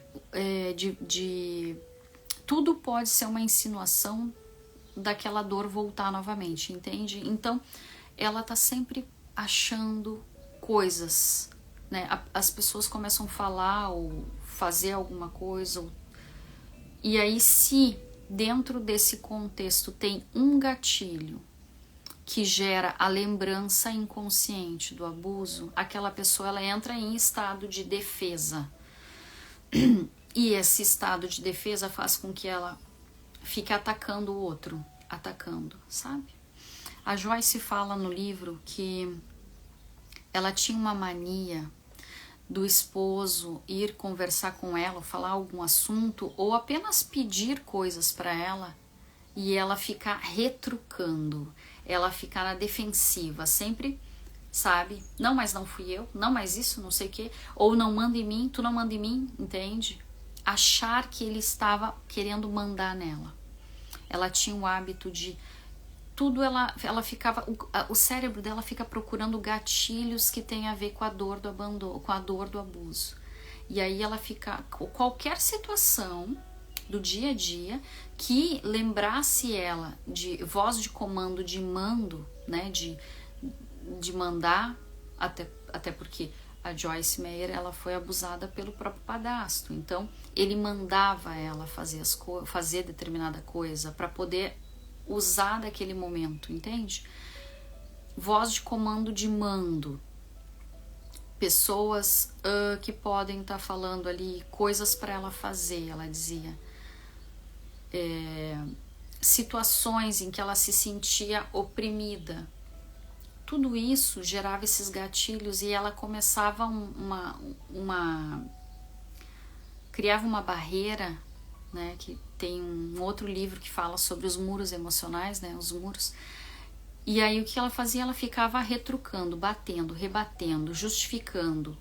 [SPEAKER 1] tudo pode ser uma insinuação daquela dor voltar novamente, entende? Então ela tá sempre achando coisas, né? As pessoas começam a falar ou fazer alguma coisa, e aí se dentro desse contexto tem um gatilho que gera a lembrança inconsciente do abuso, aquela pessoa ela entra em estado de defesa. E esse estado de defesa faz com que ela fique atacando o outro, sabe? A Joyce fala no livro que ela tinha uma mania do esposo ir conversar com ela, falar algum assunto, ou apenas pedir coisas para ela, e ela ficar retrucando, ela ficar na defensiva, sempre, sabe? Não, mas não fui eu, não, mas isso, não sei o quê, ou não manda em mim, tu não manda em mim, entende? Achar que ele estava querendo mandar nela. Ela tinha o hábito de tudo, ela ficava, o cérebro dela fica procurando gatilhos que tem a ver com a dor do abandono, com a dor do abuso. E aí ela fica, qualquer situação do dia a dia que lembrasse ela de voz de comando, de mando, né, de mandar, até porque a Joyce Meyer ela foi abusada pelo próprio padrasto, então ele mandava ela fazer determinada coisa para poder usar daquele momento, entende? Voz de comando, de mando, pessoas que podem estar falando ali coisas para ela fazer, ela dizia, situações em que ela se sentia oprimida. Tudo isso gerava esses gatilhos e ela começava criava uma barreira, né, que tem um outro livro que fala sobre os muros emocionais, né, os muros. E aí o que ela fazia? Ela ficava retrucando, batendo, rebatendo, justificando,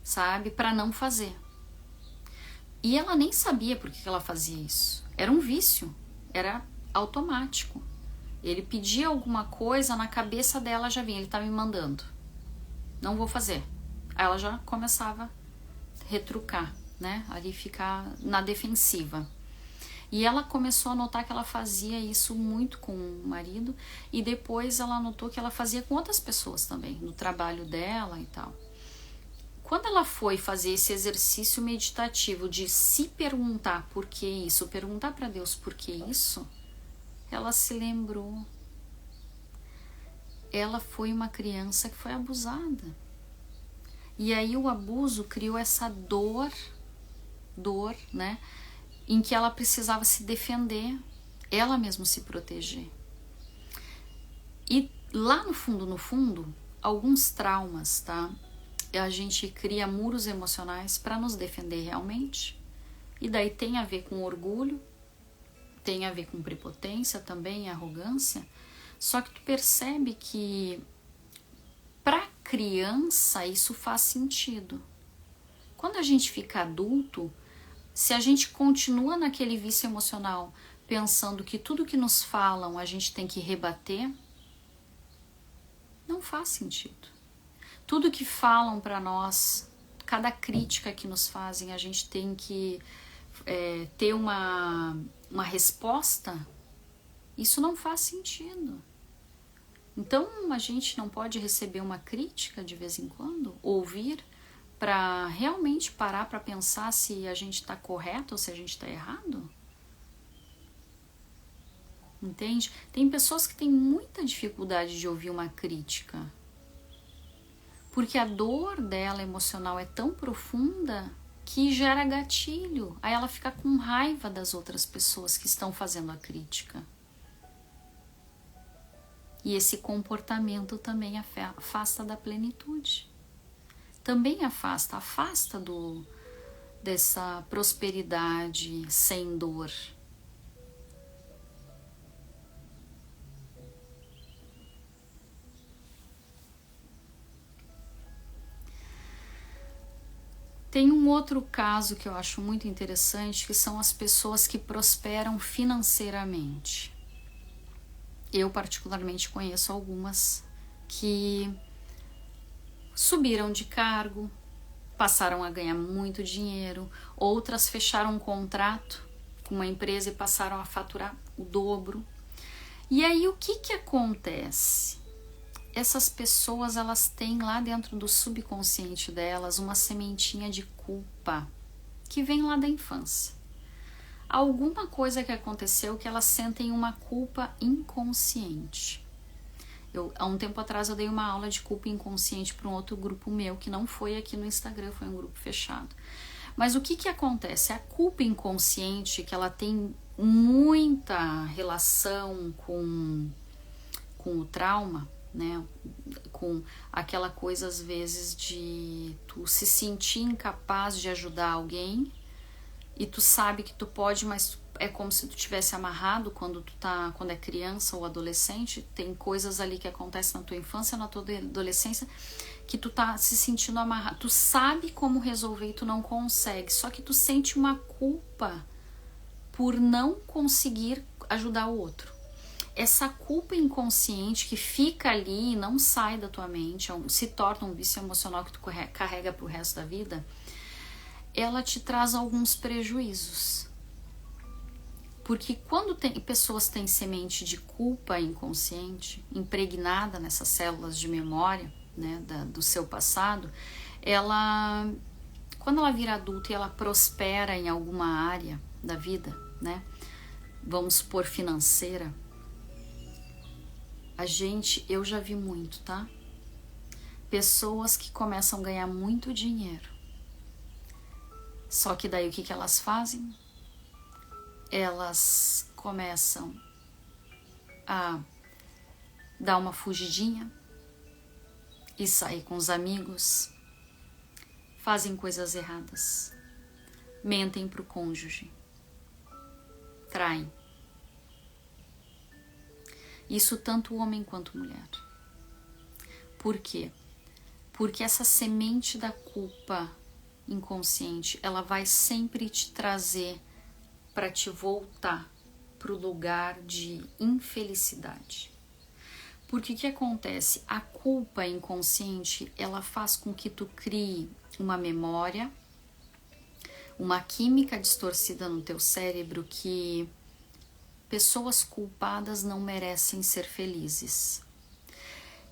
[SPEAKER 1] sabe, para não fazer. E ela nem sabia por que ela fazia isso. Era um vício, era automático. Ele pedia alguma coisa, na cabeça dela já vinha, ele tá me mandando, não vou fazer. Aí ela já começava a retrucar, né, ali ficar na defensiva. E ela começou a notar que ela fazia isso muito com o marido, e depois ela notou que ela fazia com outras pessoas também, no trabalho dela e tal. Quando ela foi fazer esse exercício meditativo de se perguntar por que isso, perguntar para Deus por que isso, ela se lembrou. Ela foi uma criança que foi abusada. E aí o abuso criou essa dor, né, em que ela precisava se defender, ela mesma se proteger. E lá no fundo, alguns traumas, tá? A gente cria muros emocionais para nos defender realmente. E daí tem a ver com orgulho, tem a ver com prepotência também, arrogância. Só que tu percebe que para criança isso faz sentido. Quando a gente fica adulto, se a gente continua naquele vício emocional, pensando que tudo que nos falam a gente tem que rebater, não faz sentido. Tudo que falam para nós, cada crítica que nos fazem, a gente tem que ter uma resposta, isso não faz sentido. Então a gente não pode receber uma crítica de vez em quando, ouvir, para realmente parar para pensar se a gente está correto ou se a gente está errado? Entende? Tem pessoas que têm muita dificuldade de ouvir uma crítica, porque a dor dela emocional é tão profunda que gera gatilho. Aí ela fica com raiva das outras pessoas que estão fazendo a crítica. E esse comportamento também afasta da plenitude. Também afasta dessa prosperidade sem dor. Tem um outro caso que eu acho muito interessante, que são as pessoas que prosperam financeiramente. Eu particularmente conheço algumas que subiram de cargo, passaram a ganhar muito dinheiro, outras fecharam um contrato com uma empresa e passaram a faturar o dobro. E aí o que acontece? Essas pessoas, elas têm lá dentro do subconsciente delas uma sementinha de culpa que vem lá da infância. Alguma coisa que aconteceu que elas sentem uma culpa inconsciente. Há um tempo atrás eu dei uma aula de culpa inconsciente para um outro grupo meu, que não foi aqui no Instagram, foi um grupo fechado. Mas o que acontece? A culpa inconsciente, que ela tem muita relação com o trauma, né? Com aquela coisa às vezes de tu se sentir incapaz de ajudar alguém e tu sabe que tu pode, mas é como se tu tivesse amarrado quando é criança ou adolescente. Tem coisas ali que acontecem na tua infância, na tua adolescência, que tu tá se sentindo amarrado. Tu sabe como resolver e tu não consegue, só que tu sente uma culpa por não conseguir ajudar o outro. Essa culpa inconsciente que fica ali e não sai da tua mente, se torna um vício emocional que tu carrega pro resto da vida, ela te traz alguns prejuízos. Porque quando pessoas têm semente de culpa inconsciente, impregnada nessas células de memória, né, do seu passado, quando ela vira adulta e ela prospera em alguma área da vida, né, vamos supor financeira, eu já vi muito, tá? Pessoas que começam a ganhar muito dinheiro. Só que daí o que elas fazem? Elas começam a dar uma fugidinha e sair com os amigos, fazem coisas erradas, mentem pro cônjuge, traem. Isso tanto homem quanto mulher. Por quê? Porque essa semente da culpa inconsciente, ela vai sempre te trazer para te voltar para o lugar de infelicidade. Porque o que acontece? A culpa inconsciente, ela faz com que tu crie uma memória, uma química distorcida no teu cérebro que pessoas culpadas não merecem ser felizes.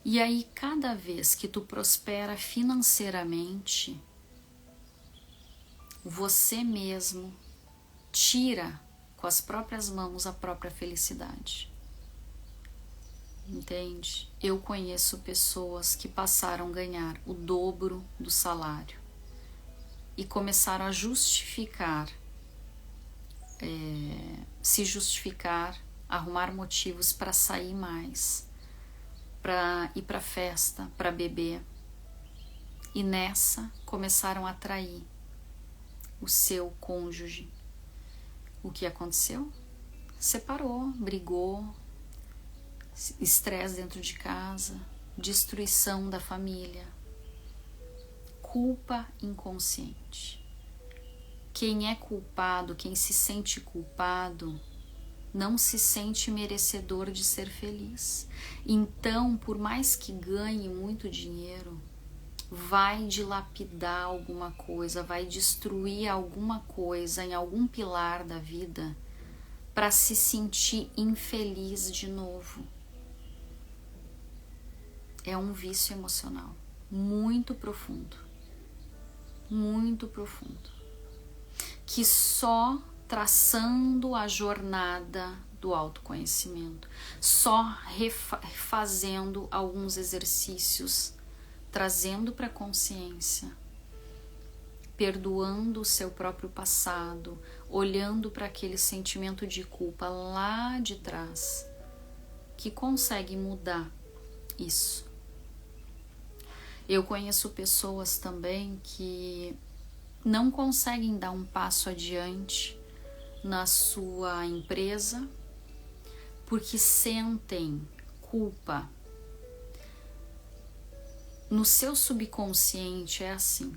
[SPEAKER 1] E aí, cada vez que tu prospera financeiramente, você mesmo tira com as próprias mãos a própria felicidade. Entende? Eu conheço pessoas que passaram a ganhar o dobro do salário e começaram a se justificar, arrumar motivos para sair mais, para ir para festa, para beber. E nessa começaram a atrair o seu cônjuge. O que aconteceu? Separou, brigou, estresse dentro de casa, destruição da família. Culpa inconsciente. Quem é culpado, quem se sente culpado, não se sente merecedor de ser feliz. Então, por mais que ganhe muito dinheiro, vai dilapidar alguma coisa, vai destruir alguma coisa em algum pilar da vida para se sentir infeliz de novo. É um vício emocional muito profundo, que só traçando a jornada do autoconhecimento, só refazendo alguns exercícios, trazendo para a consciência, perdoando o seu próprio passado, olhando para aquele sentimento de culpa lá de trás, que consegue mudar isso. Eu conheço pessoas também que não conseguem dar um passo adiante na sua empresa porque sentem culpa. No seu subconsciente é assim: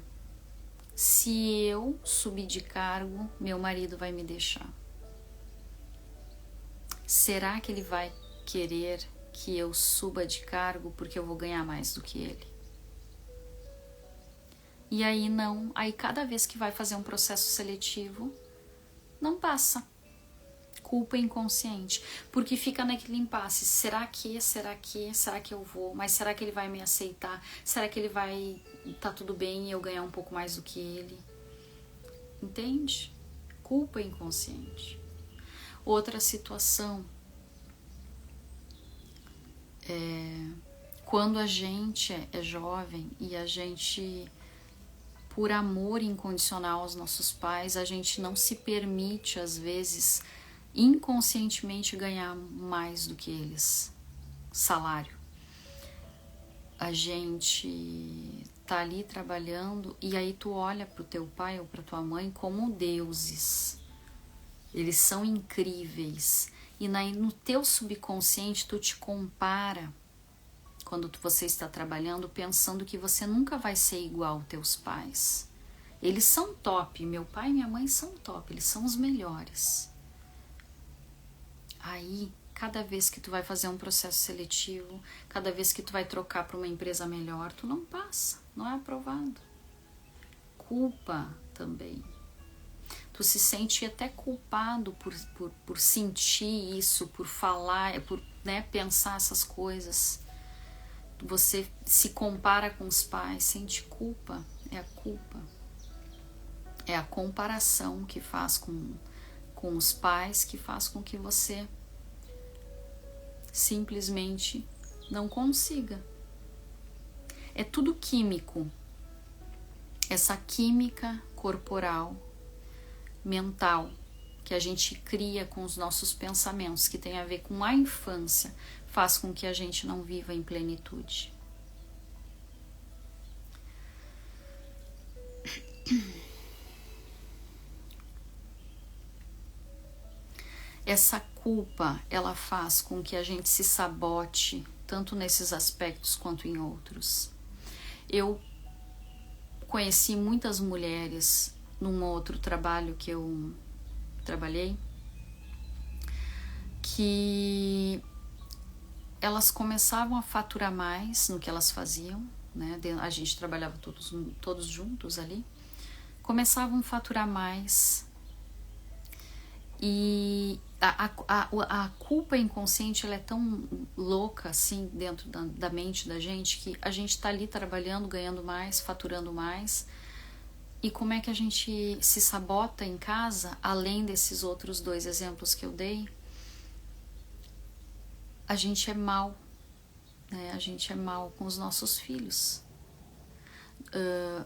[SPEAKER 1] se eu subir de cargo, meu marido vai me deixar. Será que ele vai querer que eu suba de cargo porque eu vou ganhar mais do que ele? E aí não, aí cada vez que vai fazer um processo seletivo, não passa. Culpa inconsciente, porque fica naquele impasse: será que eu vou? Mas será que ele vai me aceitar? Será que ele vai tá tudo bem e eu ganhar um pouco mais do que ele? Entende? Culpa inconsciente. Outra situação é quando a gente é jovem e a gente, por amor incondicional aos nossos pais, a gente não se permite, às vezes, inconscientemente ganhar mais do que eles, salário. A gente tá ali trabalhando e aí tu olha pro teu pai ou pra tua mãe como deuses. Eles são incríveis. E no teu subconsciente tu te compara quando você está trabalhando, pensando que você nunca vai ser igual aos teus pais. Eles são top, meu pai e minha mãe são top, eles são os melhores. Aí, cada vez que tu vai fazer um processo seletivo, cada vez que tu vai trocar para uma empresa melhor, tu não passa, não é aprovado. Culpa também. Tu se sente até culpado por sentir isso, por falar, por pensar essas coisas. Você se compara com os pais, sente culpa, é a culpa. É a comparação que faz com os pais, que faz com que você simplesmente não consiga. É tudo químico. Essa química corporal, mental, que a gente cria com os nossos pensamentos, que tem a ver com a infância, faz com que a gente não viva em plenitude. Essa culpa, ela faz com que a gente se sabote, tanto nesses aspectos quanto em outros. Eu conheci muitas mulheres num outro trabalho que eu trabalhei, que elas começavam a faturar mais no que elas faziam, né? A gente trabalhava todos juntos ali, começavam a faturar mais e a culpa inconsciente, ela é tão louca assim dentro da mente da gente, que a gente tá ali trabalhando, ganhando mais, faturando mais, e como é que a gente se sabota em casa, além desses outros dois exemplos que eu dei? A gente é mal, né? A gente é mal com os nossos filhos.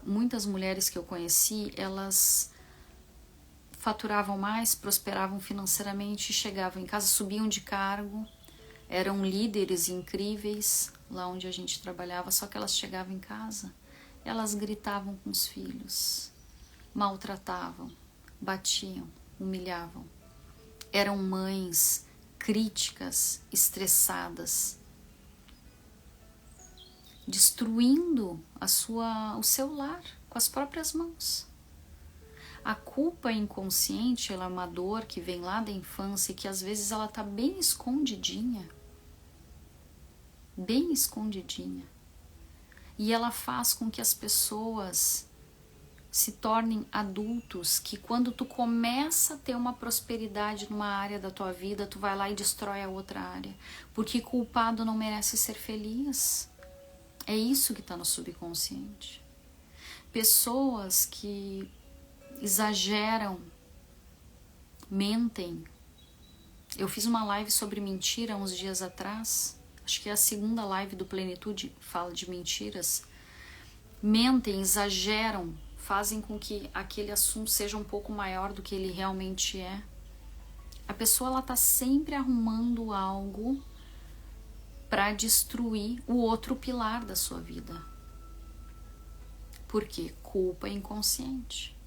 [SPEAKER 1] Muitas mulheres que eu conheci, elas faturavam mais, prosperavam financeiramente, chegavam em casa, subiam de cargo, eram líderes incríveis lá onde a gente trabalhava, só que elas chegavam em casa, elas gritavam com os filhos, maltratavam, batiam, humilhavam. Eram mães críticas, estressadas, destruindo o seu lar com as próprias mãos. A culpa inconsciente, ela é uma dor que vem lá da infância e que às vezes ela tá bem escondidinha. E ela faz com que as pessoas se tornem adultos, que quando tu começa a ter uma prosperidade numa área da tua vida, tu vai lá e destrói a outra área, porque culpado não merece ser feliz. É isso que está no subconsciente. Pessoas que exageram, mentem, Eu fiz uma live sobre mentira uns dias atrás. Acho que é a segunda live do Plenitude, fala de mentiras. Mentem, exageram, fazem com que aquele assunto seja um pouco maior do que ele realmente é. A pessoa, ela tá sempre arrumando algo para destruir o outro pilar da sua vida. Por quê? Culpa inconsciente.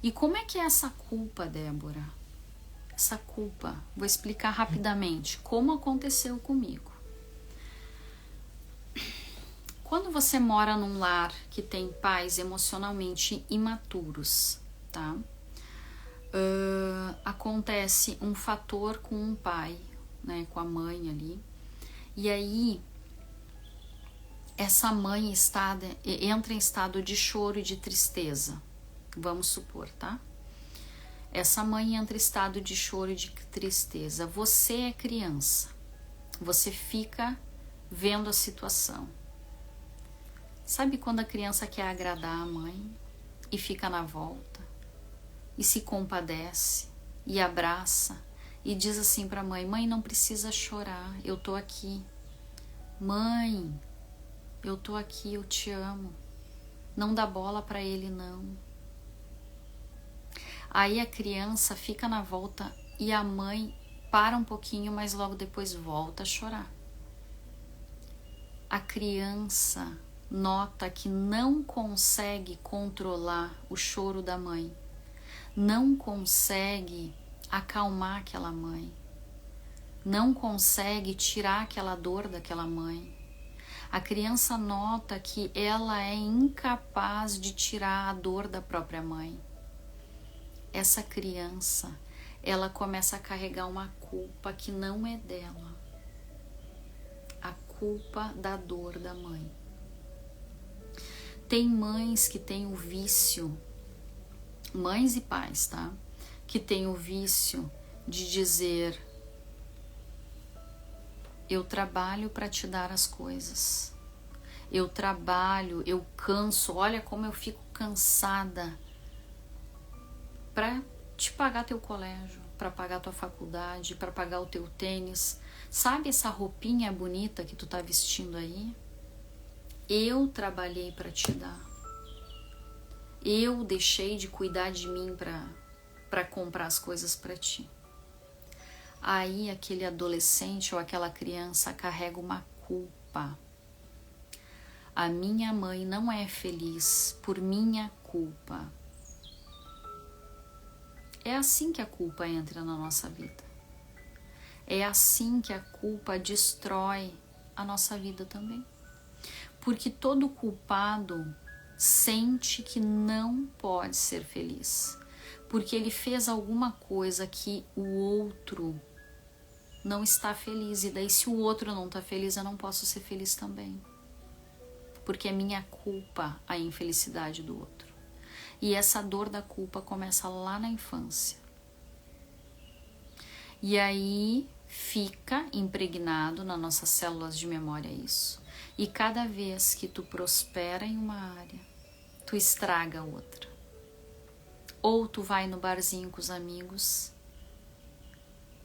[SPEAKER 1] E como é que é essa culpa, Débora? Essa culpa, vou explicar rapidamente como aconteceu comigo. Quando você mora num lar que tem pais emocionalmente imaturos, tá? Acontece um fator com um pai, né, com a mãe ali, e aí essa mãe entra em estado de choro e de tristeza, vamos supor, tá? Essa mãe entra em estado de choro e de tristeza. Você é criança, você fica vendo a situação. Sabe quando a criança quer agradar a mãe e fica na volta e se compadece e abraça e diz assim para a mãe: mãe, não precisa chorar, eu tô aqui. Mãe, eu tô aqui, eu te amo. Não dá bola para ele, não. Aí a criança fica na volta e a mãe para um pouquinho, mas logo depois volta a chorar. A criança nota que não consegue controlar o choro da mãe, não consegue acalmar aquela mãe, não consegue tirar aquela dor daquela mãe. A criança nota que ela é incapaz de tirar a dor da própria mãe. Essa criança, ela começa a carregar uma culpa que não é dela, a culpa da dor da mãe. Tem mães que têm o vício, mães e pais, tá? Que têm o vício de dizer: eu trabalho para te dar as coisas, eu trabalho, eu canso, olha como eu fico cansada para te pagar teu colégio, para pagar tua faculdade, para pagar o teu tênis. Sabe essa roupinha bonita que tu tá vestindo aí? Eu trabalhei para te dar. Eu deixei de cuidar de mim para comprar as coisas para ti. Aí aquele adolescente ou aquela criança carrega uma culpa. A minha mãe não é feliz por minha culpa. É assim que a culpa entra na nossa vida. É assim que a culpa destrói a nossa vida também. Porque todo culpado sente que não pode ser feliz. Porque ele fez alguma coisa que o outro não está feliz. E daí, se o outro não está feliz, eu não posso ser feliz também. Porque é minha culpa a infelicidade do outro. E essa dor da culpa começa lá na infância. E aí fica impregnado nas nossas células de memória isso. E cada vez que tu prospera em uma área, tu estraga outra. Ou tu vai no barzinho com os amigos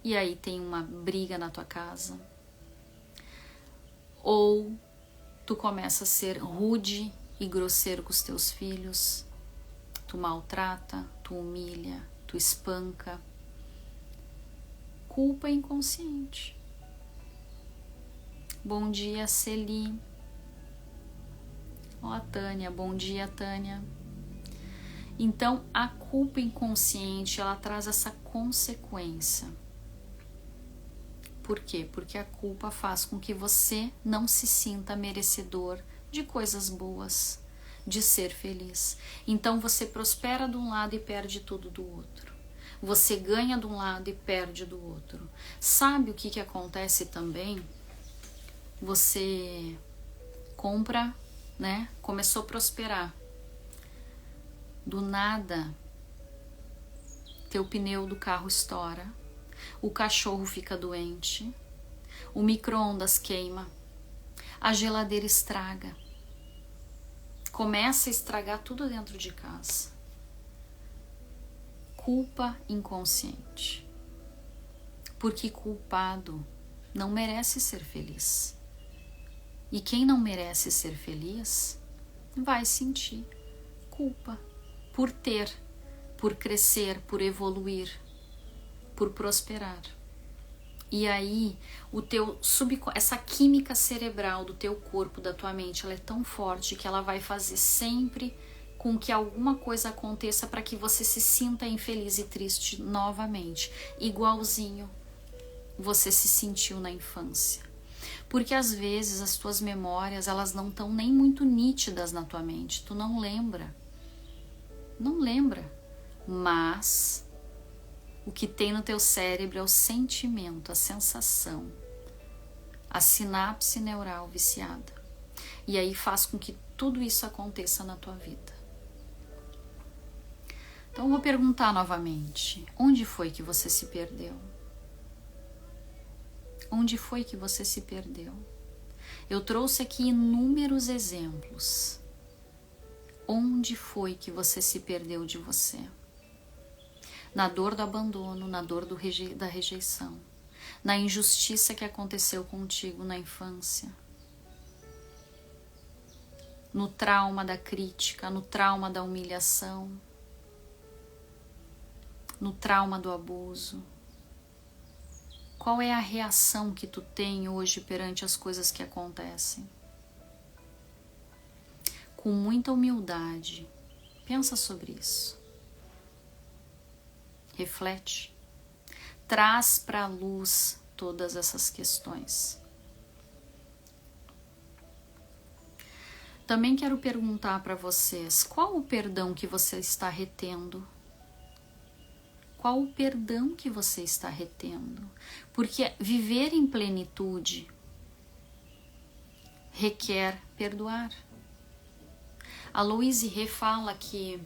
[SPEAKER 1] e aí tem uma briga na tua casa. Ou tu começa a ser rude e grosseiro com os teus filhos. Tu maltrata, tu humilha, tu espanca. Culpa inconsciente. Bom dia, Celi. Ó, Tânia, bom dia, Tânia. Então, a culpa inconsciente, ela traz essa consequência. Por quê? Porque a culpa faz com que você não se sinta merecedor de coisas boas, de ser feliz. Então, você prospera de um lado e perde tudo do outro. Você ganha de um lado e perde do outro. Sabe o que acontece também? Você compra, né? Começou a prosperar. Do nada, teu pneu do carro estoura, o cachorro fica doente, o micro-ondas queima, a geladeira estraga. Começa a estragar tudo dentro de casa. Culpa inconsciente. porque culpado não merece ser feliz. E quem não merece ser feliz vai sentir culpa por ter, por crescer, por evoluir, por prosperar. E aí, essa química cerebral do teu corpo, da tua mente, ela é tão forte que ela vai fazer sempre com que alguma coisa aconteça para que você se sinta infeliz e triste novamente, igualzinho você se sentiu na infância. Porque às vezes as tuas memórias, elas não estão nem muito nítidas na tua mente, tu não lembra. Não lembra, mas o que tem no teu cérebro é o sentimento, a sensação, a sinapse neural viciada. E aí faz com que tudo isso aconteça na tua vida. Então eu vou perguntar novamente, onde foi que você se perdeu? Onde foi que você se perdeu? Eu trouxe aqui inúmeros exemplos. Onde foi que você se perdeu de você? Na dor do abandono, na dor da rejeição, na injustiça que aconteceu contigo na infância, no trauma da crítica, no trauma da humilhação, no trauma do abuso. Qual é a reação que tu tem hoje perante as coisas que acontecem? Com muita humildade, pensa sobre isso. Reflete. Traz para a luz todas essas questões. Também quero perguntar para vocês, qual o perdão que você está retendo? Qual o perdão que você está retendo? Porque viver em plenitude requer perdoar. A Louise Hay fala que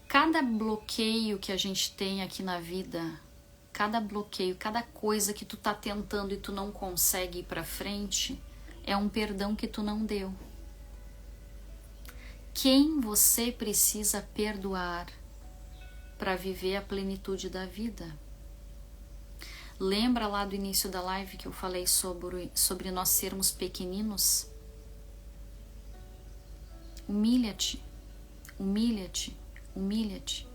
[SPEAKER 1] cada bloqueio que a gente tem aqui na vida, cada bloqueio, cada coisa que tu tá tentando e tu não consegue ir pra frente, é um perdão que tu não deu. Quem você precisa perdoar para viver a plenitude da vida? Lembra lá do início da live que eu falei sobre nós sermos pequeninos? Humilha-te, humilha-te, humilha-te.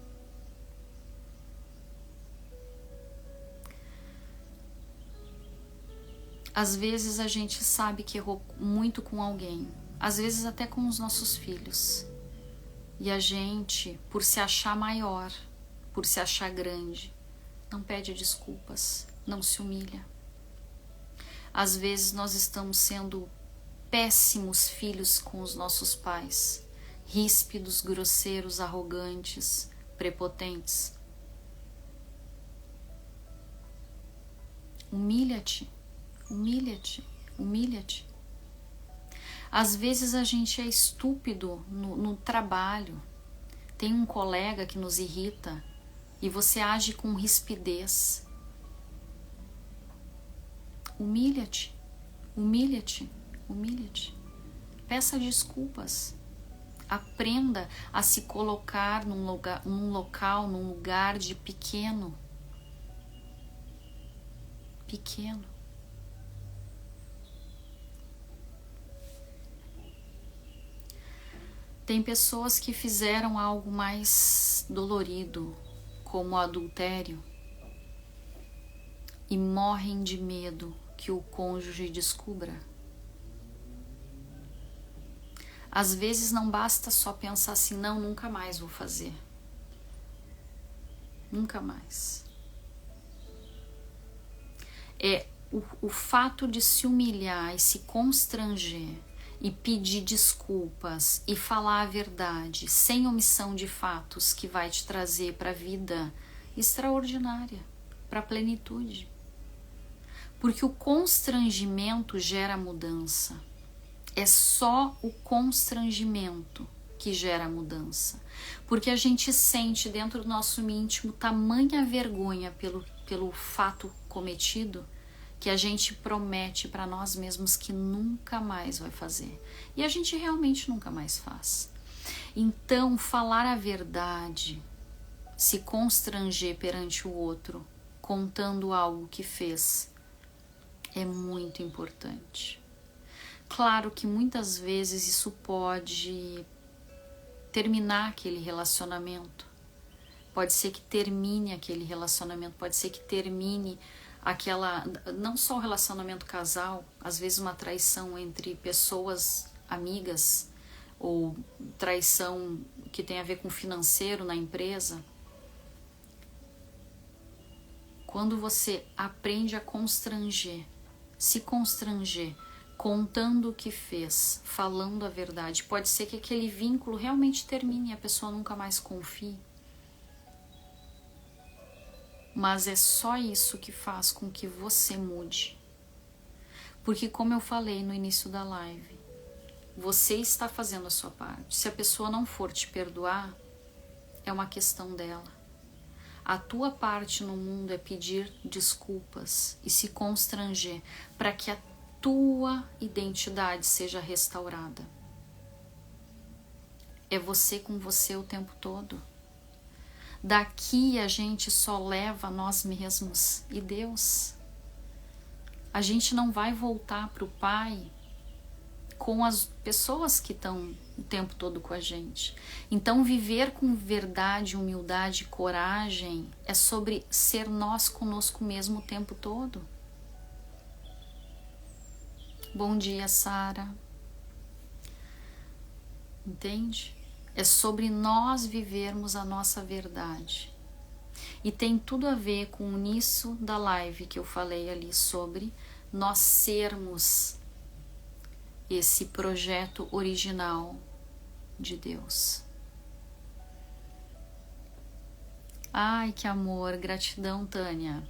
[SPEAKER 1] Às vezes a gente sabe que errou muito com alguém, às vezes até com os nossos filhos. E a gente, por se achar maior, por se achar grande, não pede desculpas, não se humilha. Às vezes nós estamos sendo péssimos filhos com os nossos pais, ríspidos, grosseiros, arrogantes, prepotentes. Humilha-te, humilha-te, humilha-te. Às vezes a gente é estúpido no trabalho. Tem um colega que nos irrita e você age com rispidez. Humilha-te, humilha-te, humilha-te. Peça desculpas. Aprenda a se colocar num lugar de pequeno. Pequeno. Tem pessoas que fizeram algo mais dolorido, como o adultério, e morrem de medo que o cônjuge descubra. Às vezes não basta só pensar assim, não, nunca mais vou fazer. Nunca mais. É o fato de se humilhar e se constranger e pedir desculpas e falar a verdade, sem omissão de fatos, que vai te trazer para a vida extraordinária, para a plenitude. Porque o constrangimento gera mudança. É só o constrangimento que gera mudança. Porque a gente sente dentro do nosso íntimo tamanha vergonha pelo fato cometido, que a gente promete para nós mesmos que nunca mais vai fazer. E a gente realmente nunca mais faz. Então, falar a verdade, se constranger perante o outro, contando algo que fez é muito importante. Claro que muitas vezes isso pode terminar aquele relacionamento. Pode ser que termine aquele relacionamento, pode ser que termine aquela, não só o relacionamento casal, às vezes uma traição entre pessoas amigas, ou traição que tem a ver com financeiro na empresa. Quando você aprende a se constranger, contando o que fez, falando a verdade, pode ser que aquele vínculo realmente termine e a pessoa nunca mais confie. Mas é só isso que faz com que você mude. Porque, como eu falei no início da live, você está fazendo a sua parte. Se a pessoa não for te perdoar, é uma questão dela. A tua parte no mundo é pedir desculpas e se constranger para que a tua identidade seja restaurada. É você com você o tempo todo. Daqui a gente só leva nós mesmos e Deus. A gente não vai voltar para o Pai com as pessoas que estão o tempo todo com a gente. Então, viver com verdade, humildade e coragem é sobre ser nós conosco mesmo o tempo todo. Bom dia, Sara. Entende? É sobre nós vivermos a nossa verdade. E tem tudo a ver com o início da live que eu falei ali sobre nós sermos esse projeto original de Deus. Ai, que amor, gratidão, Tânia.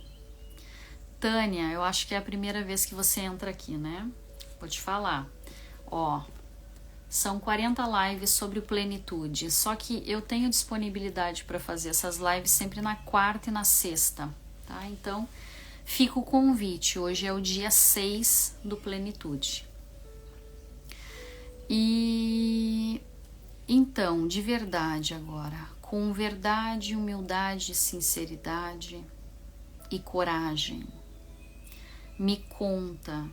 [SPEAKER 1] Tânia, eu acho que é a primeira vez que você entra aqui, né? Vou te falar. Ó, são 40 lives sobre plenitude, só que eu tenho disponibilidade para fazer essas lives sempre na quarta e na sexta, tá? Então, fica o convite. Hoje é o dia 6 do Plenitude. E então, de verdade agora, com verdade, humildade, sinceridade e coragem, me conta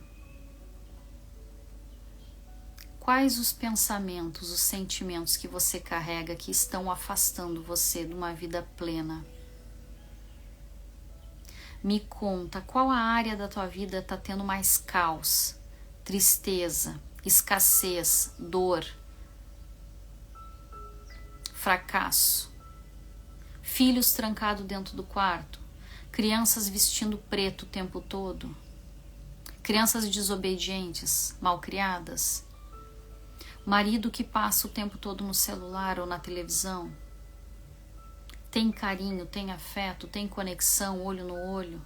[SPEAKER 1] quais os pensamentos, os sentimentos que você carrega que estão afastando você de uma vida plena. Me conta qual a área da tua vida está tendo mais caos, tristeza, escassez, dor, fracasso, filhos trancados dentro do quarto, crianças vestindo preto o tempo todo, crianças desobedientes, malcriadas, marido que passa o tempo todo no celular ou na televisão. Tem carinho, tem afeto, tem conexão, olho no olho?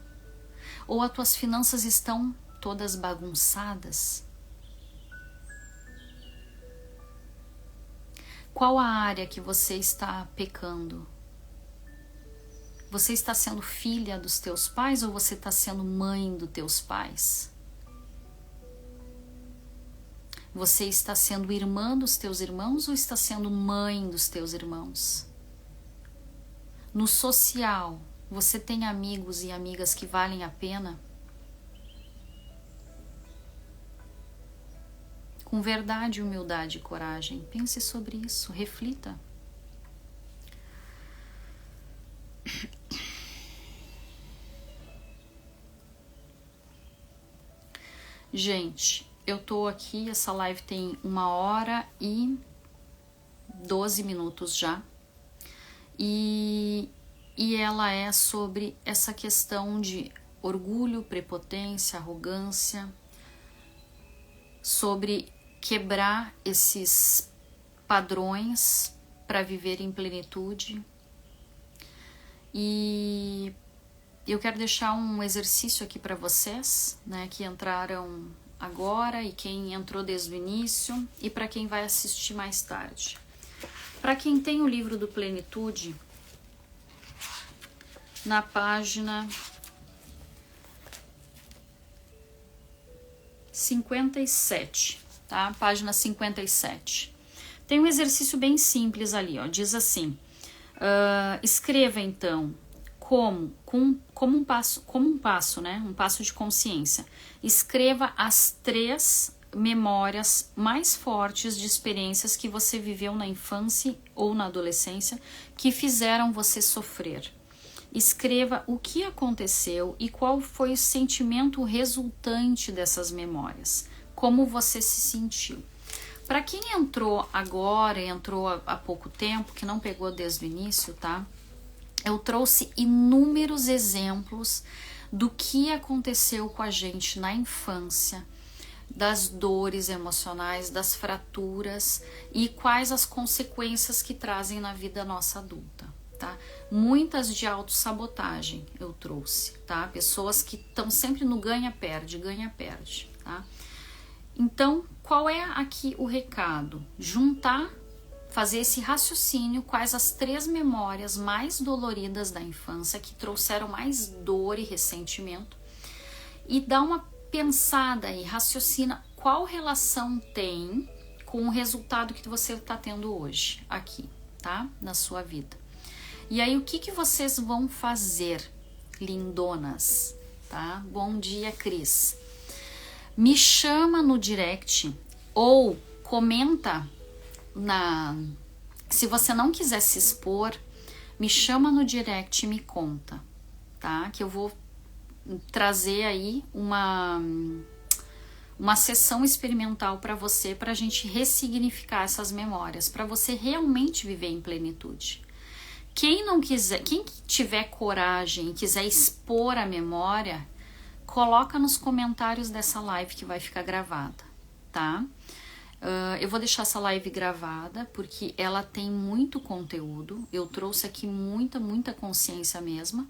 [SPEAKER 1] Ou as tuas finanças estão todas bagunçadas? Qual a área que você está pecando? Você está sendo filha dos teus pais ou você está sendo mãe dos teus pais? Você está sendo irmã dos teus irmãos ou está sendo mãe dos teus irmãos? No social, você tem amigos e amigas que valem a pena? Com verdade, humildade e coragem, pense sobre isso, reflita. Gente, eu tô aqui, essa live tem 1h12 já. E ela é sobre essa questão de orgulho, prepotência, arrogância, sobre quebrar esses padrões para viver em plenitude. E eu quero deixar um exercício aqui para vocês, né, que entraram agora e quem entrou desde o início e para quem vai assistir mais tarde. Para quem tem o livro do Plenitude, na página 57, tá? Página 57. Tem um exercício bem simples ali, ó. Diz assim: escreva então como um passo, né? Um passo de consciência. Escreva as 3 memórias mais fortes de experiências que você viveu na infância ou na adolescência que fizeram você sofrer. Escreva o que aconteceu e qual foi o sentimento resultante dessas memórias. Como você se sentiu. Para quem entrou agora, entrou há pouco tempo, que não pegou desde o início, tá? Eu trouxe inúmeros exemplos do que aconteceu com a gente na infância, das dores emocionais, das fraturas e quais as consequências que trazem na vida nossa adulta, tá? Muitas de autossabotagem eu trouxe, tá? Pessoas que estão sempre no ganha-perde, tá? Então, qual é aqui o recado? Juntar, fazer esse raciocínio, quais as 3 memórias mais doloridas da infância que trouxeram mais dor e ressentimento e dar uma pensada e raciocina qual relação tem com o resultado que você está tendo hoje aqui, tá? Na sua vida. E aí, o que vocês vão fazer, lindonas, tá? Bom dia, Cris. Me chama no direct ou comenta se você não quiser se expor, me chama no direct e me conta, tá? Que eu vou trazer aí uma sessão experimental para você, para a gente ressignificar essas memórias, para você realmente viver em plenitude. Quem não quiser, quem tiver coragem e quiser expor a memória, coloca nos comentários dessa live que vai ficar gravada, tá? Eu vou deixar essa live gravada porque ela tem muito conteúdo. Eu trouxe aqui muita consciência mesmo.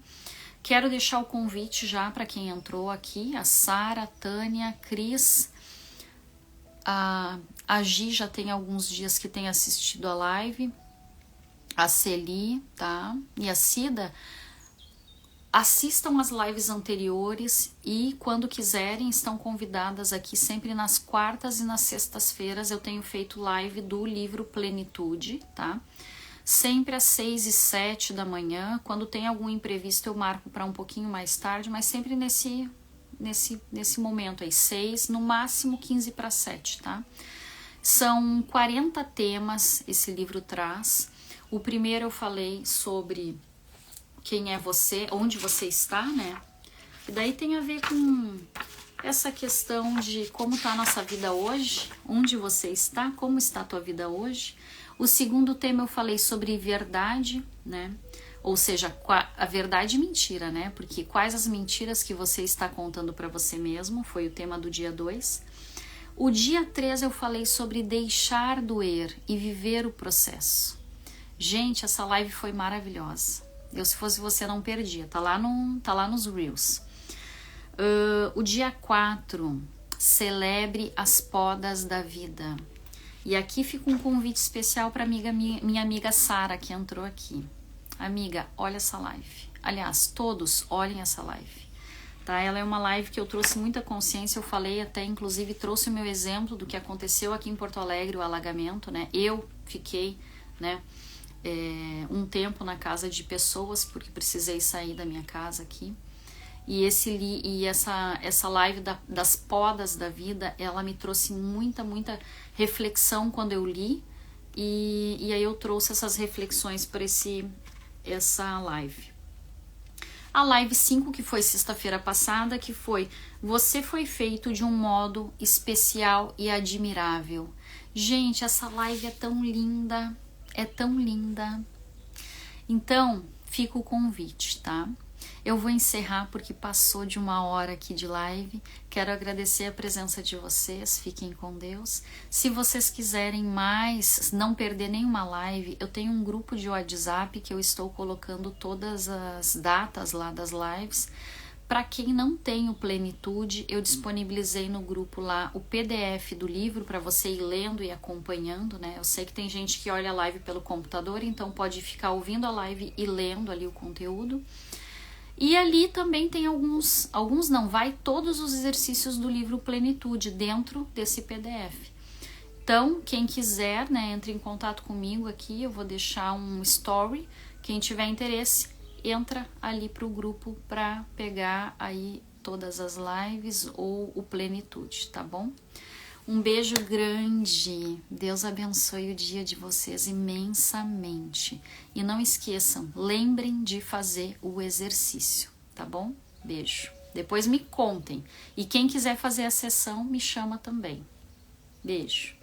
[SPEAKER 1] Quero deixar o convite já para quem entrou aqui, a Sara, a Tânia, a Cris, a Gi já tem alguns dias que tem assistido a live, a Celi, tá? E a Cida. Assistam as lives anteriores e, quando quiserem, estão convidadas aqui sempre nas quartas e nas sextas-feiras. Eu tenho feito live do livro Plenitude, tá? Sempre às 6 e 7 da manhã. Quando tem algum imprevisto, eu marco para um pouquinho mais tarde, mas sempre nesse momento aí, 6, no máximo 15 para 7, tá? São 40 temas esse livro traz. O primeiro eu falei sobre quem é você, onde você está, né? E daí tem a ver com essa questão de como está a nossa vida hoje, onde você está, como está a tua vida hoje. O segundo tema eu falei sobre verdade, né? Ou seja, a verdade e mentira, né? Porque quais as mentiras que você está contando para você mesmo, foi o tema do dia 2. O dia 3 eu falei sobre deixar doer e viver o processo. Gente, essa live foi maravilhosa. Eu, se fosse você, não perdia. Tá lá nos Reels. O dia 4, celebre as podas da vida. E aqui fica um convite especial para minha amiga Sara, que entrou aqui. Amiga, olha essa live. Aliás, todos olhem essa live. Tá? Ela é uma live que eu trouxe muita consciência. Eu falei até, inclusive, trouxe o meu exemplo do que aconteceu aqui em Porto Alegre, o alagamento, né? Eu fiquei, né? Um tempo na casa de pessoas, porque precisei sair da minha casa aqui. E essa live das podas da vida, ela me trouxe muita reflexão quando eu li. E aí eu trouxe essas reflexões para essa live. A live 5, que foi sexta-feira passada, que foi: você foi feito de um modo especial e admirável. Gente, essa live é tão linda. É tão linda. Então, fica o convite, tá? Eu vou encerrar porque passou de 1 hora aqui de live. Quero agradecer a presença de vocês. Fiquem com Deus. Se vocês quiserem mais, não perder nenhuma live, eu tenho um grupo de WhatsApp que eu estou colocando todas as datas lá das lives. Para quem não tem o Plenitude, eu disponibilizei no grupo lá o PDF do livro para você ir lendo e acompanhando, né? Eu sei que tem gente que olha a live pelo computador, então pode ficar ouvindo a live e lendo ali o conteúdo. E ali também tem vai todos os exercícios do livro Plenitude dentro desse PDF. Então, quem quiser, né, entre em contato comigo aqui, eu vou deixar um story, quem tiver interesse. entra ali para o grupo para pegar aí todas as lives ou o Plenitude, tá bom? Um beijo grande, Deus abençoe o dia de vocês imensamente. E não esqueçam, lembrem de fazer o exercício, tá bom? Beijo. Depois me contem. E quem quiser fazer a sessão, me chama também. Beijo.